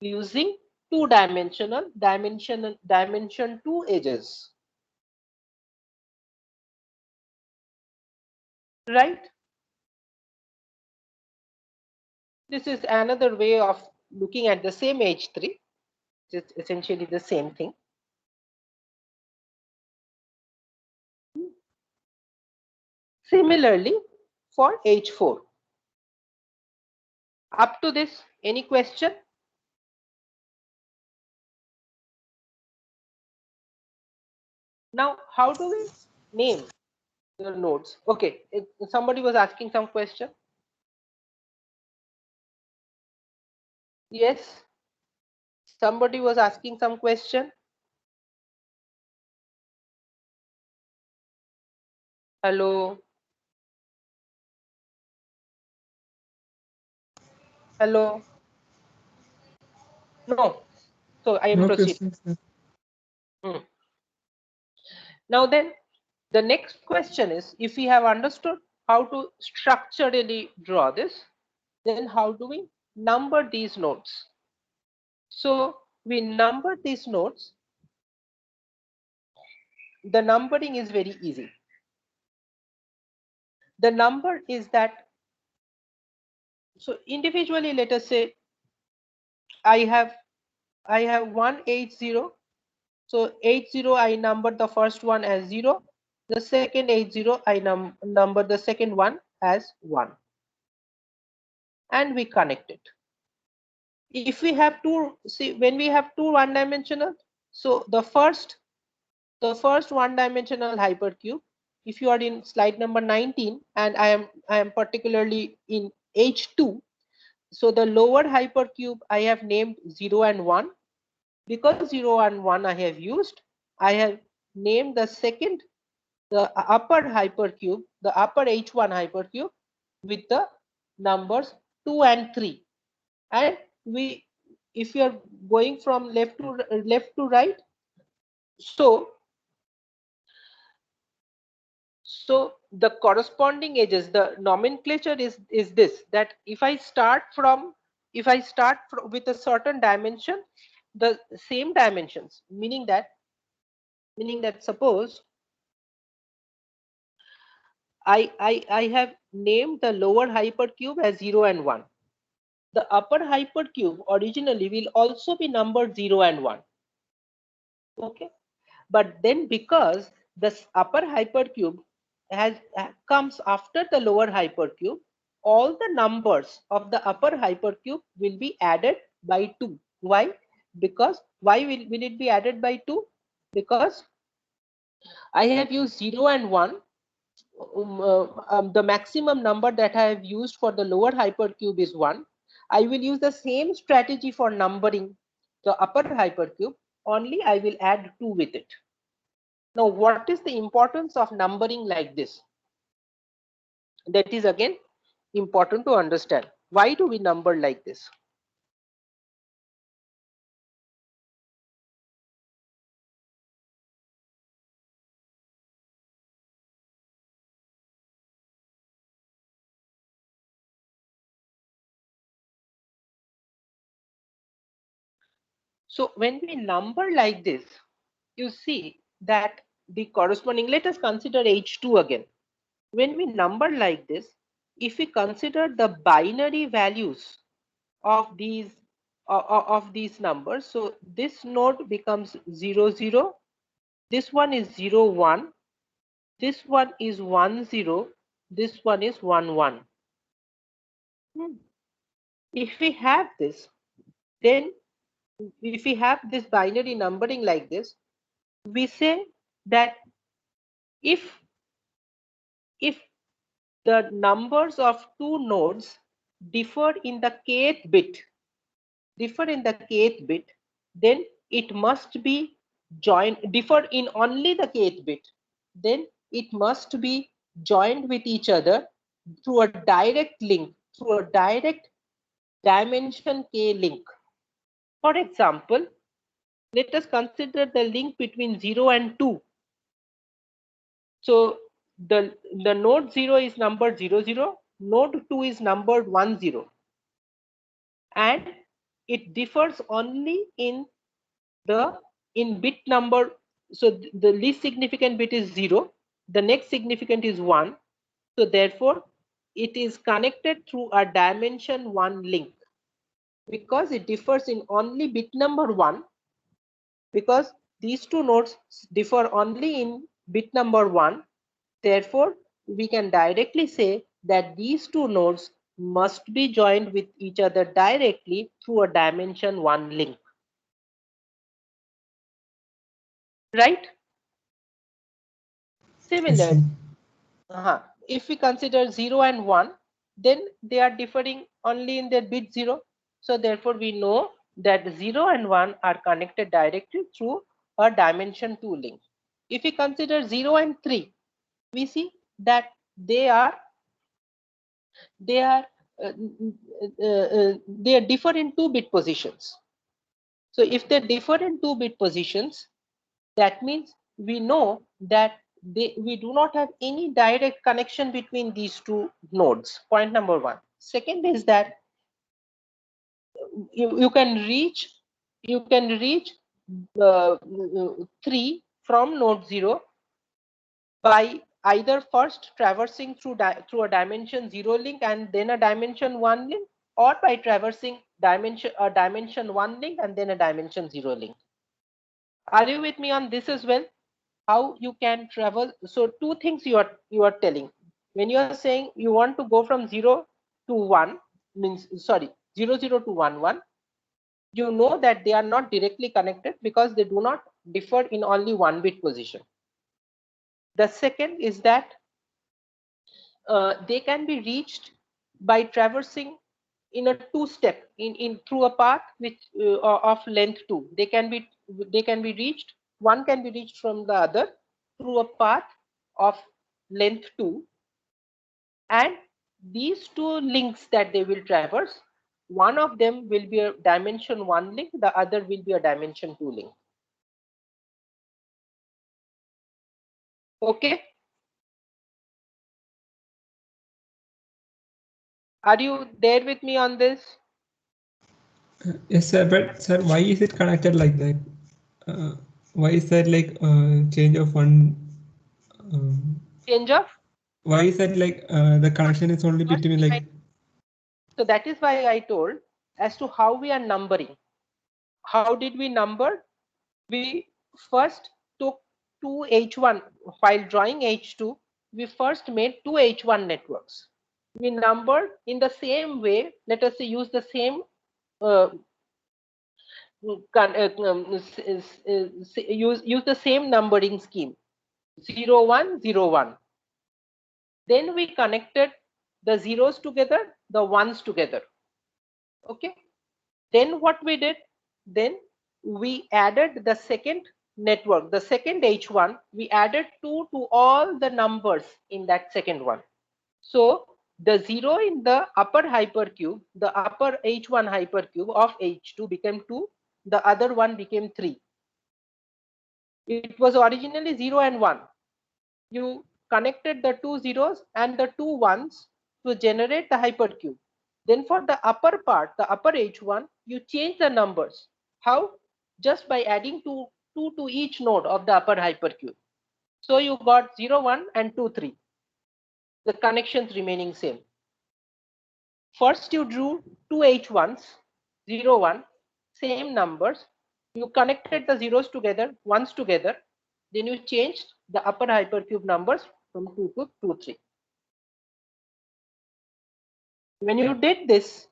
using two-dimensional dimension 2 edges. Right? This is another way of looking at the same H3. It's essentially the same thing. Similarly, for H4. Up to this, any question? Now, how do we name the nodes? Okay, somebody was asking some question. Yes, somebody was asking some question. Hello. Hello. No. So I am No proceeding. questions, sir. Now then, the next question is, if we have understood how to structurally draw this, then how do we number these nodes? So we number these nodes. The numbering is very easy. The number is that, so individually, let us say I have 180. So 80, I number the first one as 0. The second 80, I number the second one as 1. And we connect it. If we have two, see, when we have two one-dimensional, so the first one-dimensional hypercube, if you are in slide number 19 and I am particularly in H2, so the lower hypercube I have named 0 and 1. Because 0 and 1 I have used, I have named the second, the upper hypercube, the upper H1 hypercube with the numbers 2 and 3. And we, if you are going from left to right, so the corresponding edges, the nomenclature is this, that if I start with a certain dimension, the same dimensions, meaning that suppose I have named the lower hypercube as 0 and 1. The upper hypercube originally will also be numbered 0 and 1. Okay, but then because this upper hypercube comes after the lower hypercube, all the numbers of the upper hypercube will be added by 2. Why? Because why will it be added by 2? Because I have used 0 and 1. The maximum number that I have used for the lower hypercube is 1. I will use the same strategy for numbering the upper hypercube, only I will add 2 with it. Now, what is the importance of numbering like this? That is again important to understand. Why do we number like this? So when we number like this, you see that the corresponding, let us consider H2 again. When we number like this, if we consider the binary values of these numbers, so this node becomes 0, 0, this one is 0, 1, this one is 1, 0, this one is 1, 1. If we have this, then if we have this binary numbering like this, we say that if the numbers of two nodes differ in the kth bit, then it must be joined, differ in only the kth bit, then it must be joined with each other through a direct link, through a direct dimension k link. For example, let us consider the link between 0 and 2. So the node 0 is numbered 0, 0, node 2 is numbered 1, 0. And it differs only in bit number. So the least significant bit is 0, the next significant is 1. So therefore, it is connected through a dimension 1 link. Because it differs in only bit number 1, because these two nodes differ only in bit number 1, therefore we can directly say that these two nodes must be joined with each other directly through a dimension 1 link. Right? Similarly, if we consider 0 and 1, then they are differing only in their bit 0. So therefore we know that 0 and 1 are connected directly through a dimension 2 link. If we consider 0 and 3, we see that they differ in 2-bit positions. So if they differ in 2-bit positions, that means we know that we do not have any direct connection between these two nodes. Point number 1. Second is that you can reach 3 from node 0 by either first traversing through a dimension 0 link and then a dimension 1 link, or by traversing a dimension 1 link and then a dimension 0 link. Are you with me on this as well? How you can travel? So two things you are telling. When you are saying you want to go from 0 to 1, means 0, 0 to 1, 1, you know that they are not directly connected because they do not differ in only 1-bit position. The second is that they can be reached by traversing in a 2-step through a path which of length 2. They can be reached. One can be reached from the other through a path of length 2, and these two links that they will traverse, one of them will be a dimension 1 link, the other will be a dimension 2 link. Okay. Are you there with me on this? Yes, sir. But sir, why is it connected like that? Why is that like change of one? Change of? Why is that like the connection is only between like? So that is why I told as to how we are numbering. How did we number? We first took 2 H1 while drawing H2. We first made 2 H1 networks. We numbered in the same way. Let us say use the same use the same numbering scheme, 0, 1, 0, 1. Then we connected the zeros together, the ones together. Okay. Then what we did? Then we added the second network, the second H1. We added 2 to all the numbers in that second one. So the 0 in the upper hypercube, the upper H1 hypercube of H2 became 2. The other one became 3. It was originally 0 and 1. You connected the two zeros and the two ones to generate the hypercube. Then for the upper part, the upper H1, you change the numbers. How? Just by adding 2 to each node of the upper hypercube. So you got 0, 1 and 2, 3. The connections remaining same. First you drew two H1s, 0, 1, same numbers. You connected the zeros together, ones together. Then you changed the upper hypercube numbers from 2 to 2, 3. When you did this,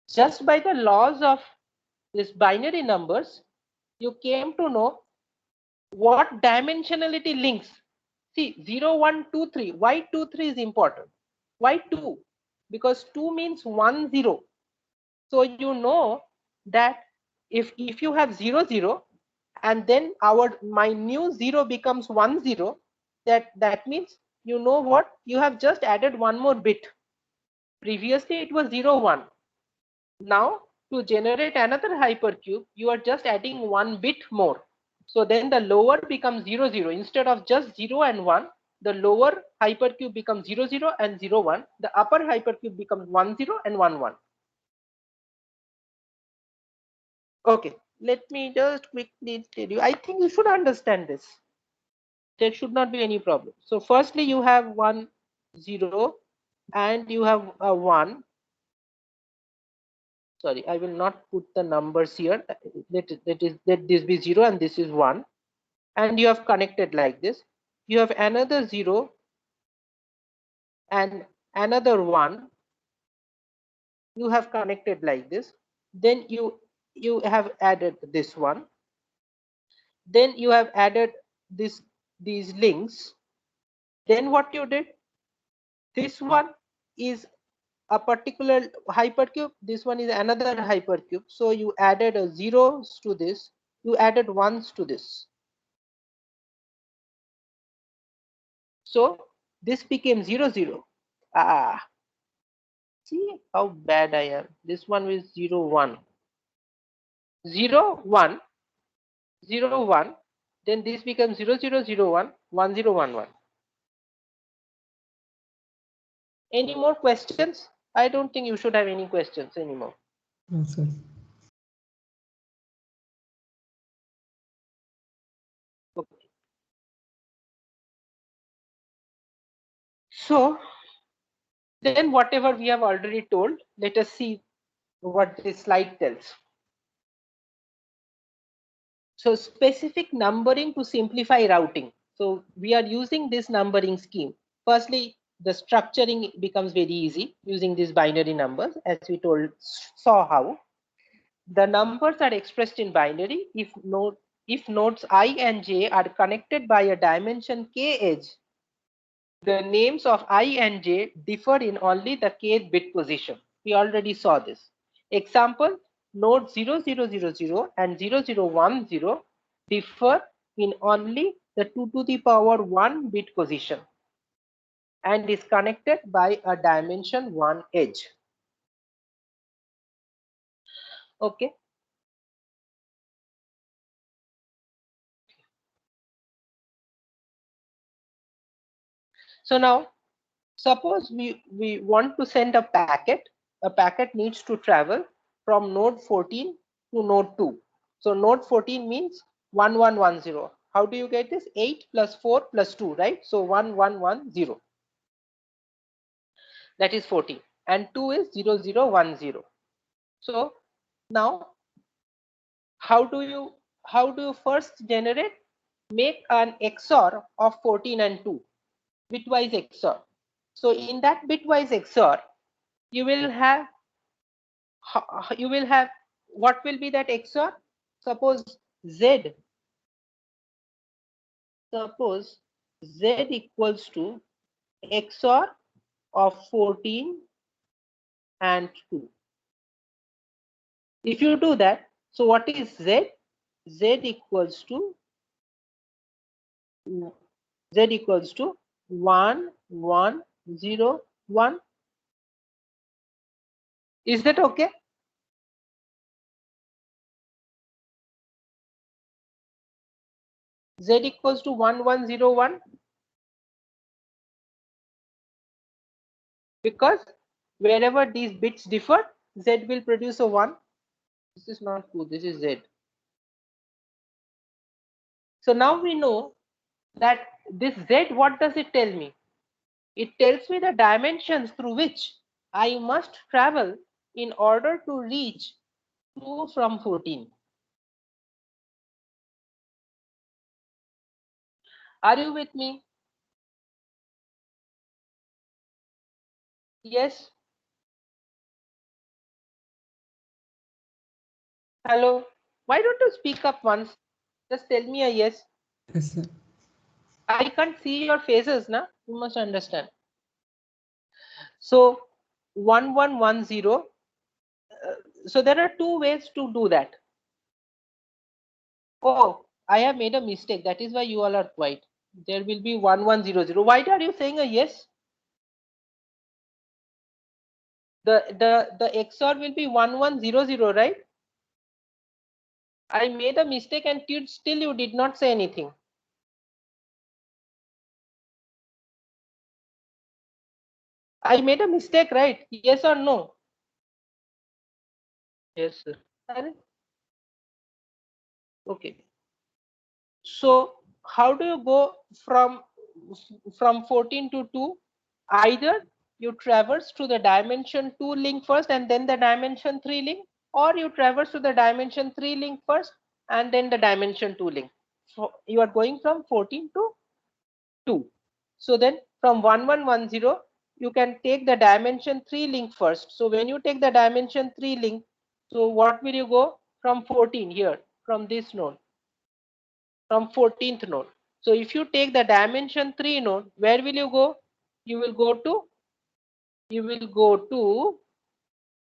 just by the laws of this binary numbers, you came to know what dimensionality links. See, 0, 1, 2, 3. Why 2, 3 is important? Why 2? Because 2 means 1, 0. So you know that if you have 0, 0, and then my new 0 becomes 1, 0, that means you know what? You have just added one more bit. Previously it was 0, 1. Now to generate another hypercube, you are just adding one bit more. So then the lower becomes 0, 0. Instead of just 0 and 1, the lower hypercube becomes 0, 0 and 0, 1. The upper hypercube becomes 1, 0 and 1, 1. Okay, let me just quickly tell you. I think you should understand this. There should not be any problem. So firstly, you have 1, 0 and you have a 1. Sorry, I will not put the numbers here. Let this be 0 and this is 1. And you have connected like this. You have another 0 and another 1. You have connected like this. Then you have added this one. Then you have added these links. Then what you did? This one is a particular hypercube. This one is another hypercube. So you added a zeros to this. You added ones to this. So this became 0, 0. See how bad I am. This one is 0, 1. 0, 1, 0, 1. Then this becomes 0, 0, 0, 1, 1, 0, 1, 1. Any more questions? I don't think you should have any questions anymore. No, sir. Okay. So then whatever we have already told, let us see what this slide tells. So specific numbering to simplify routing. So we are using this numbering scheme. Firstly, the structuring becomes very easy using these binary numbers, as we saw how. The numbers are expressed in binary if nodes I and j are connected by a dimension k edge. The names of I and j differ in only the kth bit position. We already saw this. Example, node 0000 and 0010 differ in only the 2 to the power 1 bit position and is connected by a dimension 1 edge. Okay. So now suppose we want to send a packet. A packet needs to travel from node 14 to node 2. So node 14 means 1110. How do you get this? 8 plus 4 plus 2, right? So 1110. That is 14. And 2 is 0010. So now how do you first generate? Make an XOR of 14 and 2, bitwise XOR. So in that bitwise XOR, you will have what will be that XOR? Suppose Z equals to XOR of 14 and 2. If you do that, so what is Z? Z equals to 1 1 0 1. Is that okay? Z equals to 1 1 0 1, because wherever these bits differ, Z will produce a 1. This is not 2, this is Z. So now we know that this Z, what does it tell me? It tells me the dimensions through which I must travel in order to reach 2 from 14. Are you with me? Yes. Hello. Why don't you speak up once? Just tell me a yes. Yes, sir. I can't see your faces, na? You must understand. So 1110. So there are two ways to do that. Oh, I have made a mistake. That is why you all are quiet. There will be 1100. Why are you saying a yes? The XOR will be 1100, right? I made a mistake and still you did not say anything. I made a mistake, right? Yes or no? Yes, sir. Okay. So how do you go from 14 to 2? Either you traverse to the dimension 2 link first and then the dimension 3 link, or you traverse to the dimension 3 link first and then the dimension 2 link. So you are going from 14 to 2. So then from 1110, you can take the dimension 3 link first. So when you take the dimension 3 link, so what will you go from 14 here, from this node, from 14th node. So if you take the dimension 3 node, where will you go? You will go to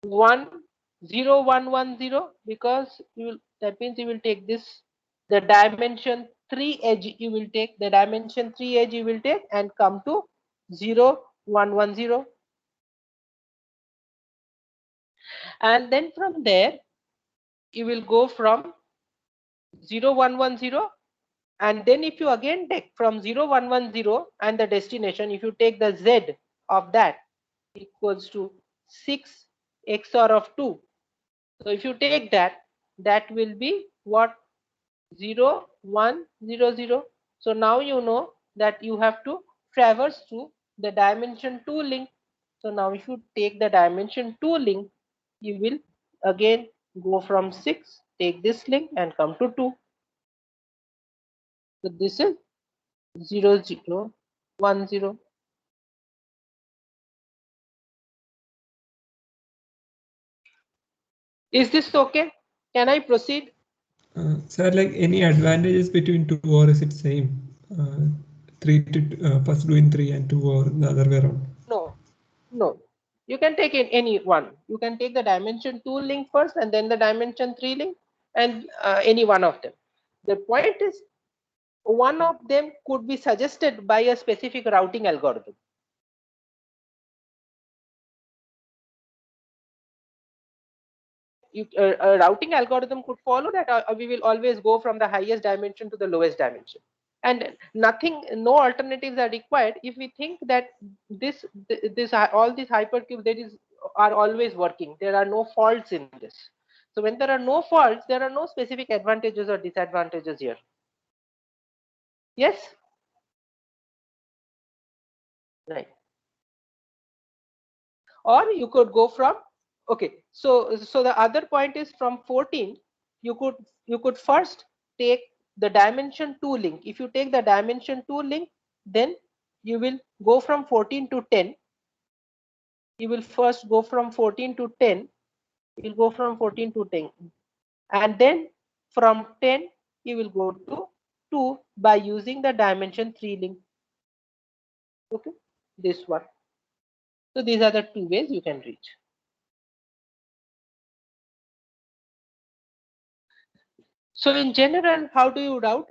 10110, because you will, that means you will take this, the dimension 3 edge, you will take the dimension 3 edge, you will take and come to 0110. And then from there you will go from 0110, and then if you again take from 0110 and the destination, if you take the Z of that equals to 6 XOR of 2. So if you take that, that will be what? 0100. So now you know that you have to traverse through the dimension 2 link. So now if you take the dimension 2 link, you will again go from 6, take this link and come to 2. So this is 0010. Is this okay? Can I proceed? Sir, like any advantages between two, or is it same? 3 to first doing 3 and 2, or the other way around? No, no. You can take any one. You can take the dimension 2 link first and then the dimension 3 link, and any one of them. The point is, one of them could be suggested by a specific routing algorithm. A routing algorithm could follow that we will always go from the highest dimension to the lowest dimension, and no alternatives are required if we think that all these hypercubes are always working. There are no faults in this. So when there are no faults, there are no specific advantages or disadvantages here. Yes, right. Or you could go from, okay, so the other point is from 14 you could first take the dimension 2 link. If you take the dimension 2 link, then you will go from 14 to 10. You will first go from 14 to 10. You will go from 14 to 10, and then from 10 you will go to 2 by using the dimension 3 link. Okay, this one. So these are the two ways you can reach. So in general, how do you route?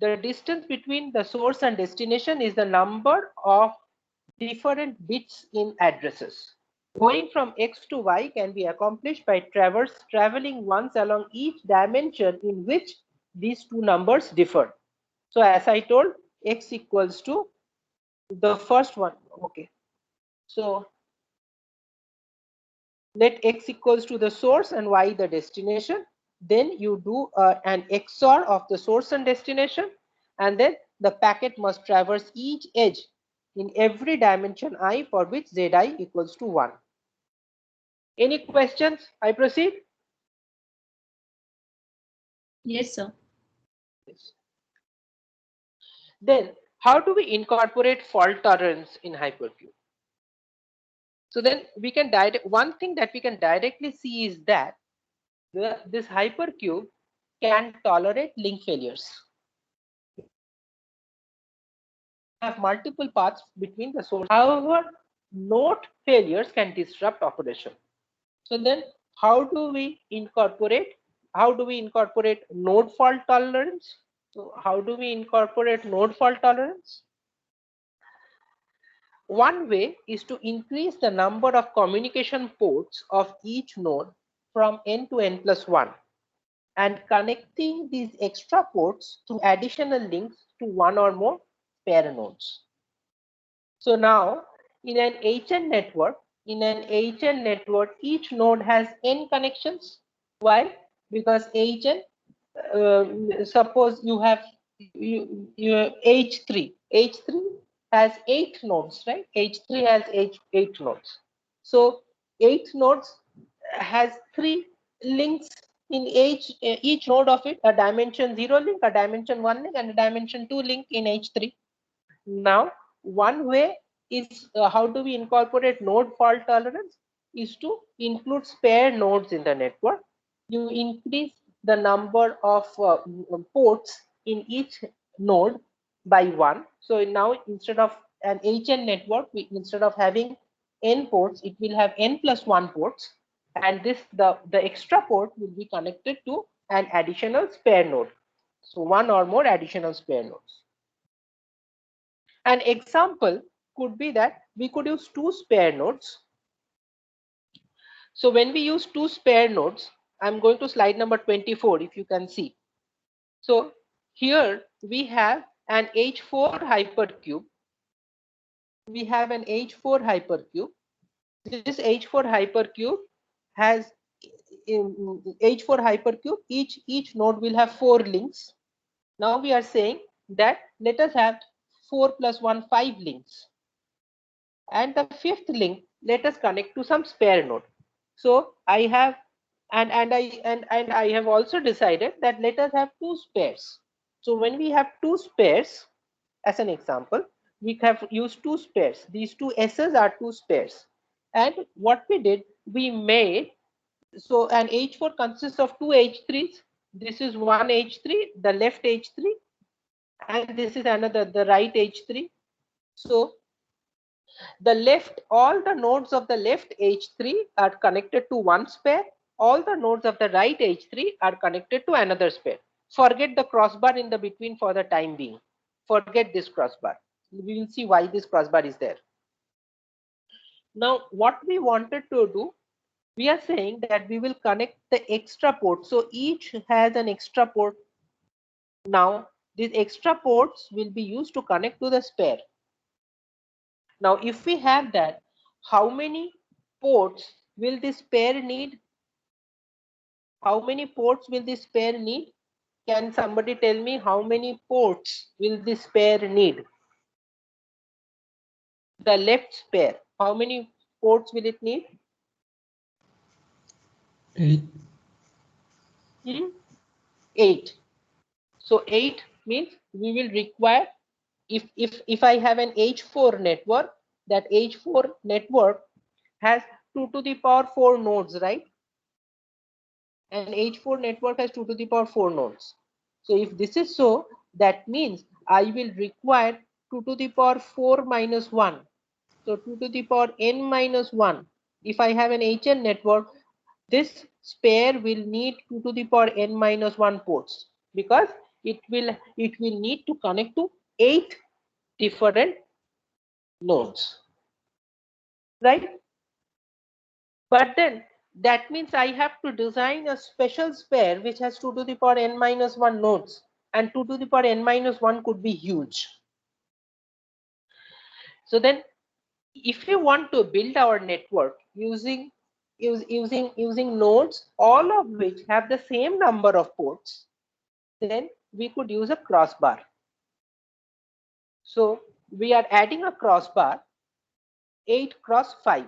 The distance between the source and destination is the number of different bits in addresses. Going from X to Y can be accomplished by traveling once along each dimension in which these two numbers differ. So as I told, X equals to the first one. Okay. So let X equals to the source and Y the destination. Then you do an XOR of the source and destination, and then the packet must traverse each edge in every dimension I for which Zi equals to 1. Any questions? I proceed? Yes, sir. Yes. Then how do we incorporate fault tolerance in Hypercube? So then we can one thing that we can directly see is that this Hypercube can tolerate link failures. Have multiple paths between the source. However, node failures can disrupt operation. So then how do we incorporate node fault tolerance? So how do we incorporate node fault tolerance? One way is to increase the number of communication ports of each node from n to n plus 1 and connecting these extra ports through additional links to one or more pair nodes. So now in an HN network, each node has n connections. Why? Because HN, suppose you have H3. H3 has 8 nodes, right? H3 has 8 nodes. So 8 nodes has 3 links in each node of it, a dimension 0 link, a dimension 1 link, and a dimension 2 link in H3. Now, one way is how do we incorporate node fault tolerance is to include spare nodes in the network. You increase the number of ports in each node by 1. So now instead of an HN network, instead of having n ports, it will have n plus 1 ports, and the extra port will be connected to an additional spare node. So one or more additional spare nodes. An example could be that we could use 2 spare nodes. So when we use 2 spare nodes, I'm going to slide number 24 if you can see. So here we have an H4 hypercube. We have an H4 hypercube. This H4 hypercube has H4 hypercube. Each node will have 4 links. Now we are saying that let us have 4 plus 1, 5 links. And the 5th link, let us connect to some spare node. So I have and I have also decided that let us have 2 spares. So when we have 2 spares, as an example, we have used 2 spares. These 2 S's are 2 spares. And what we did, we made, so an H4 consists of 2 H3s. This is one H3, the left H3, and this is another, the right H3. So all the nodes of the left H3 are connected to one spare. All the nodes of the right H3 are connected to another spare. Forget the crossbar in the between for the time being. Forget this crossbar. We will see why this crossbar is there. Now, what we wanted to do, we are saying that we will connect the extra port. So each has an extra port. Now, these extra ports will be used to connect to the spare. Now, if we have that, how many ports will this pair need? How many ports will this pair need? Can somebody tell me how many ports will this pair need? The left pair, how many ports will it need? 8. 8. So 8 means we will require, if I have an H4 network, that H4 network has 2 to the power 4 nodes, right? An H4 network has 2 to the power 4 nodes. So if this is so, that means I will require 2 to the power 4 minus 1. So 2 to the power n minus 1. If I have an HN network, this spare will need 2 to the power n minus 1 ports, because it will need to connect to 8 different nodes, right? But then that means I have to design a special spare which has 2 to the power n minus 1 nodes, and 2 to the power n minus 1 could be huge. So then if you want to build our network using nodes, all of which have the same number of ports, then we could use a crossbar. So we are adding a crossbar 8 cross 5.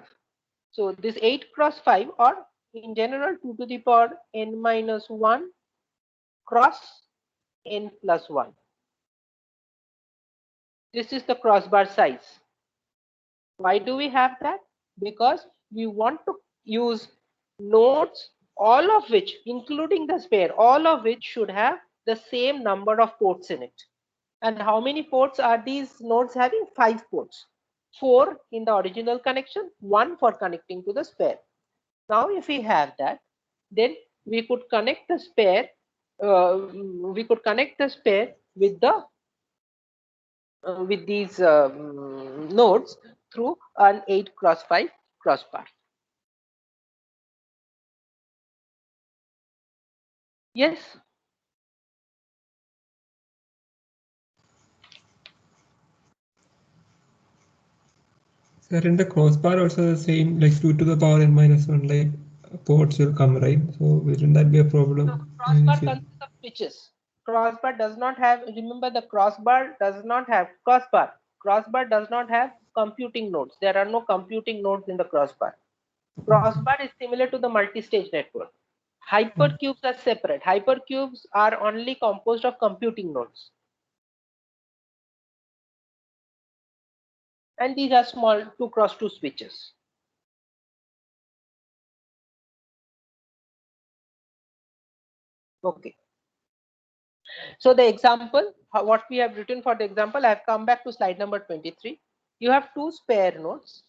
So this 8 cross 5, or in general 2 to the power n minus 1 cross n plus 1. This is the crossbar size. Why do we have that? Because we want to use nodes, all of which, including the spare, all of which should have the same number of ports in it. And how many ports are these nodes having? 5 ports. 4 in the original connection, 1 for connecting to the spare. Now if we have that, then we could connect the spare with the with these nodes through an 8 cross 5 crossbar. Yes. Sir, in the crossbar also the same, like 2 to the power n minus 1, like ports will come, right? So wouldn't that be a problem? So crossbar consists of switches. Crossbar does not have, remember, the crossbar does not have computing nodes. There are no computing nodes in the crossbar. Crossbar is similar to the multi-stage network. Hypercubes are separate. Hypercubes are only composed of computing nodes. And these are small 2 cross 2 switches. Okay. So the example, what we have written for the example, I have come back to slide number 23. You have 2 spare nodes,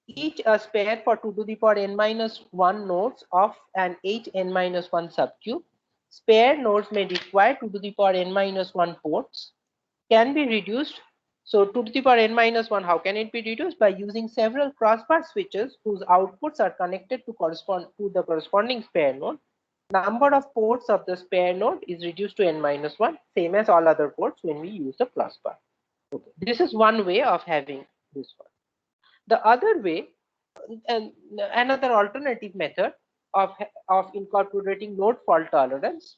each a spare for 2 to the power n minus 1 nodes of an 8 n minus 1 subcube. Spare nodes may require 2 to the power n minus 1 ports, can be reduced. So 2 to the power n minus 1, how can it be reduced? By using several crossbar switches whose outputs are connected to the corresponding spare node. Number of ports of the spare node is reduced to n minus 1, same as all other ports when we use the crossbar. Okay. This is one way of having this one. The other way, and another alternative method of incorporating node fault tolerance,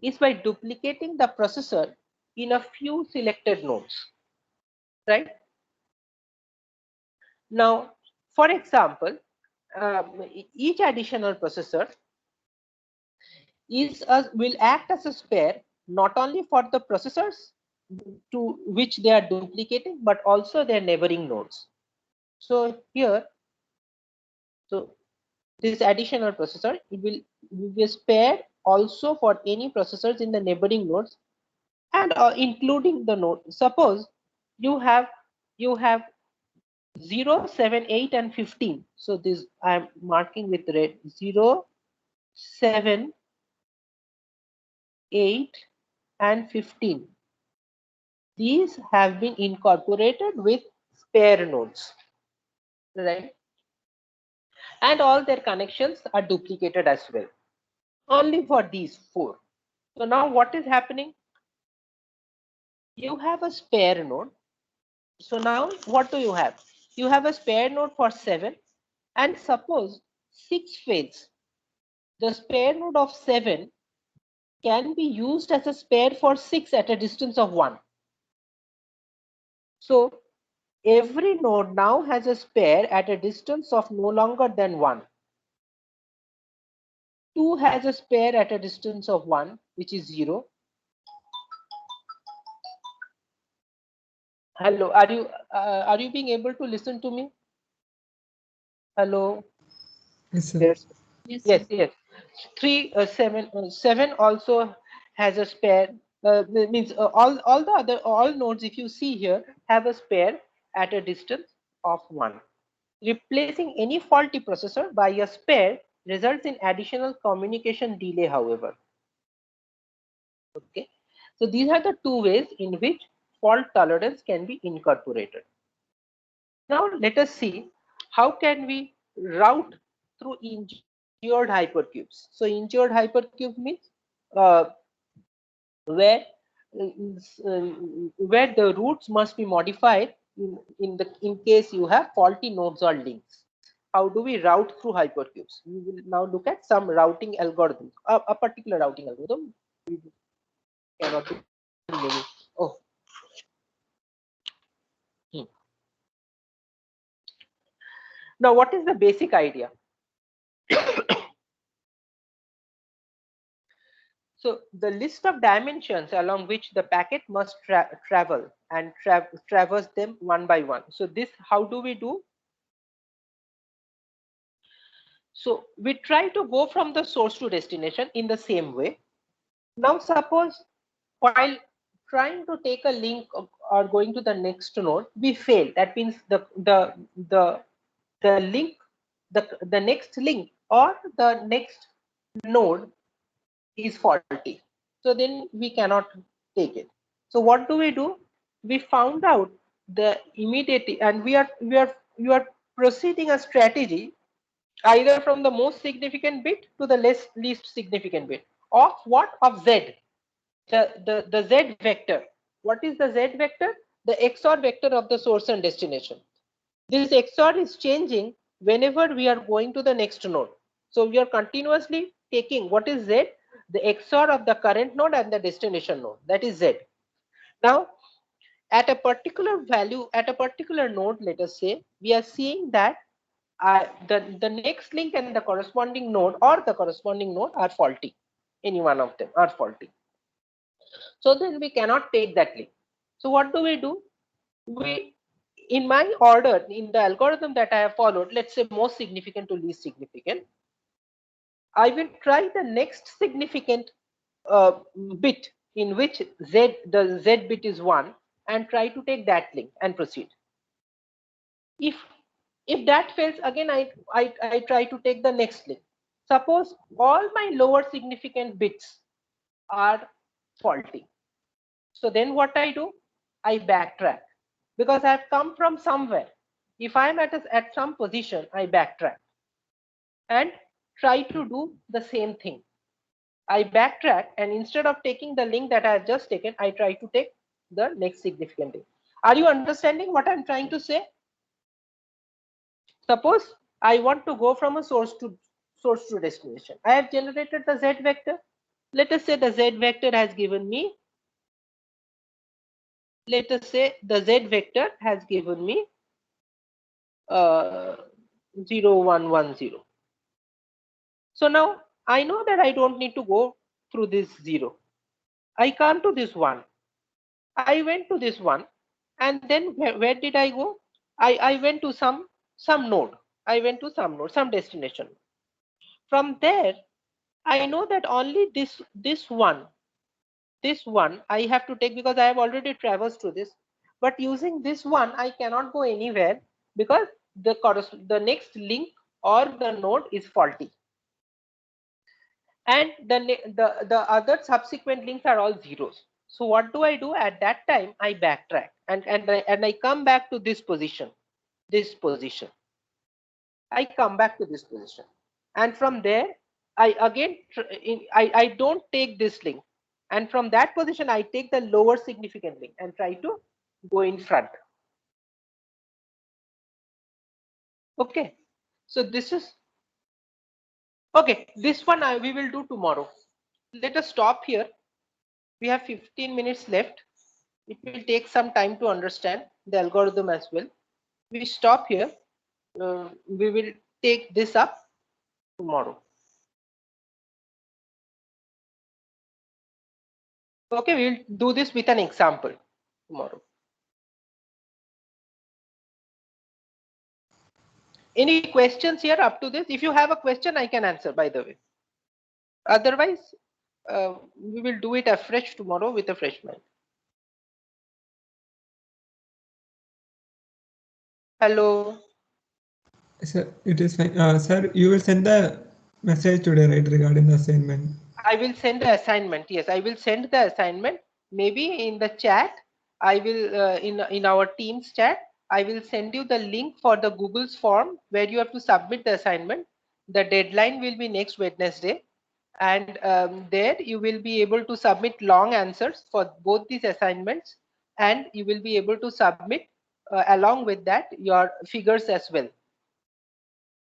is by duplicating the processor in a few selected nodes, right? Now, for example, each additional processor will act as a spare not only for the processors to which they are duplicating, but also their neighboring nodes. So here, so this additional processor, it will be spare also for any processors in the neighboring nodes, and including the node. Suppose you have 0, 7, 8 and 15. So this I am marking with red. 0, 7, 8 and 15. These have been incorporated with spare nodes, right? And all their connections are duplicated as well, only for these 4. So now what is happening? You have a spare node. So now what do you have? You have a spare node for 7, and suppose 6 fails. The spare node of 7 can be used as a spare for 6 at a distance of 1. So every node now has a spare at a distance of no longer than 1. 2 has a spare at a distance of 1, which is 0. Hello, are you being able to listen to me? Hello. Yes, sir. Yes. Yes, Yes, sir. yes. 3, 7 also has a spare. Means all nodes, if you see here, have a spare at a distance of 1. Replacing any faulty processor by a spare results in additional communication delay, however. Okay, so these are the two ways in which fault tolerance can be incorporated. Now let us see how can we route through injured hypercubes. So injured hypercube means where the roots must be modified in case you have faulty nodes or links. How do we route through hypercubes? We will now look at some routing algorithms, a particular routing algorithm. We cannot do many. Oh. Now, what is the basic idea? So the list of dimensions along which the packet must travel and traverse them one by one. So this, how do we do? So we try to go from the source to destination in the same way. Now suppose while trying to take a link or going to the next node, we fail. That means the link, the next link or the next node is faulty. So then we cannot take it. So what do? We found out the immediate, and we are proceeding a strategy either from the most significant bit to the least significant bit of what? Of Z. The Z vector. What is the Z vector? The XOR vector of the source and destination. This XOR is changing whenever we are going to the next node. So we are continuously taking what is Z, the XOR of the current node and the destination node, that is Z. Now, at a particular value, at a particular node, let us say, we are seeing that the next link and the corresponding node or the corresponding node are faulty. Any one of them are faulty. So then we cannot take that link. So what do? We, in my order, in the algorithm that I have followed, let's say most significant to least significant, I will try the next significant bit in which the Z bit is 1 and try to take that link and proceed. If that fails, again I try to take the next link. Suppose all my lower significant bits are faulty. So then what I do? I backtrack because I have come from somewhere. If I am at some position, I backtrack and try to do the same thing. I backtrack, and instead of taking the link that I have just taken, I try to take the next significant link. Are you understanding what I'm trying to say? Suppose I want to go from a source to destination. I have generated the Z vector. Let us say the Z vector has given me, let us say the Z vector has given me 0, 1, 1, 0. So now I know that I don't need to go through this 0. I come to this 1. I went to this 1, and then where did I go? I went to some node. I went to some node, some destination. From there, I know that only this one I have to take because I have already traversed through this. But using this one, I cannot go anywhere because the next link or the node is faulty, and the other subsequent links are all zeros. So what do? At that time? I backtrack and I come back to this position. I come back to this position, and from there I again I don't take this link, and from that position I take the lower significant link and try to go in front. Okay, so this is okay. This one we will do tomorrow. Let us stop here. We have 15 minutes left. It will take some time to understand the algorithm as well. We stop here. We will take this up tomorrow. Okay, we will do this with an example tomorrow. Any questions here up to this? If you have a question, I can answer, by the way. Otherwise, we will do it afresh tomorrow with a fresh mind. Hello. Sir, it is fine. Sir, you will send the message today, right, regarding the assignment. I will send the assignment. Yes, I will send the assignment. Maybe in the chat, I will in our Teams chat, I will send you the link for the Google's form where you have to submit the assignment. The deadline will be next Wednesday, and there you will be able to submit long answers for both these assignments, and you will be able to submit along with that your figures as well,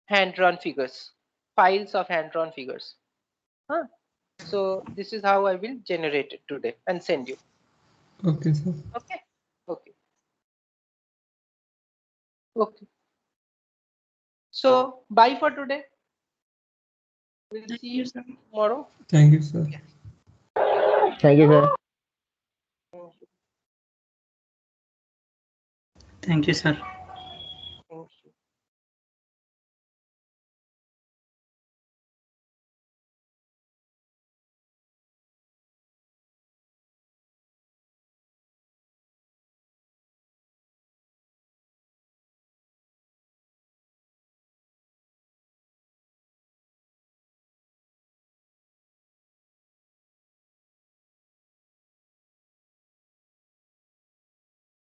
hand-drawn figures, files of hand-drawn figures. Huh? So this is how I will generate it today and send you. Okay, sir. Okay. Okay. Okay. So bye for today. We'll see you tomorrow. Thank you, sir. Thank you, sir. Thank you, sir.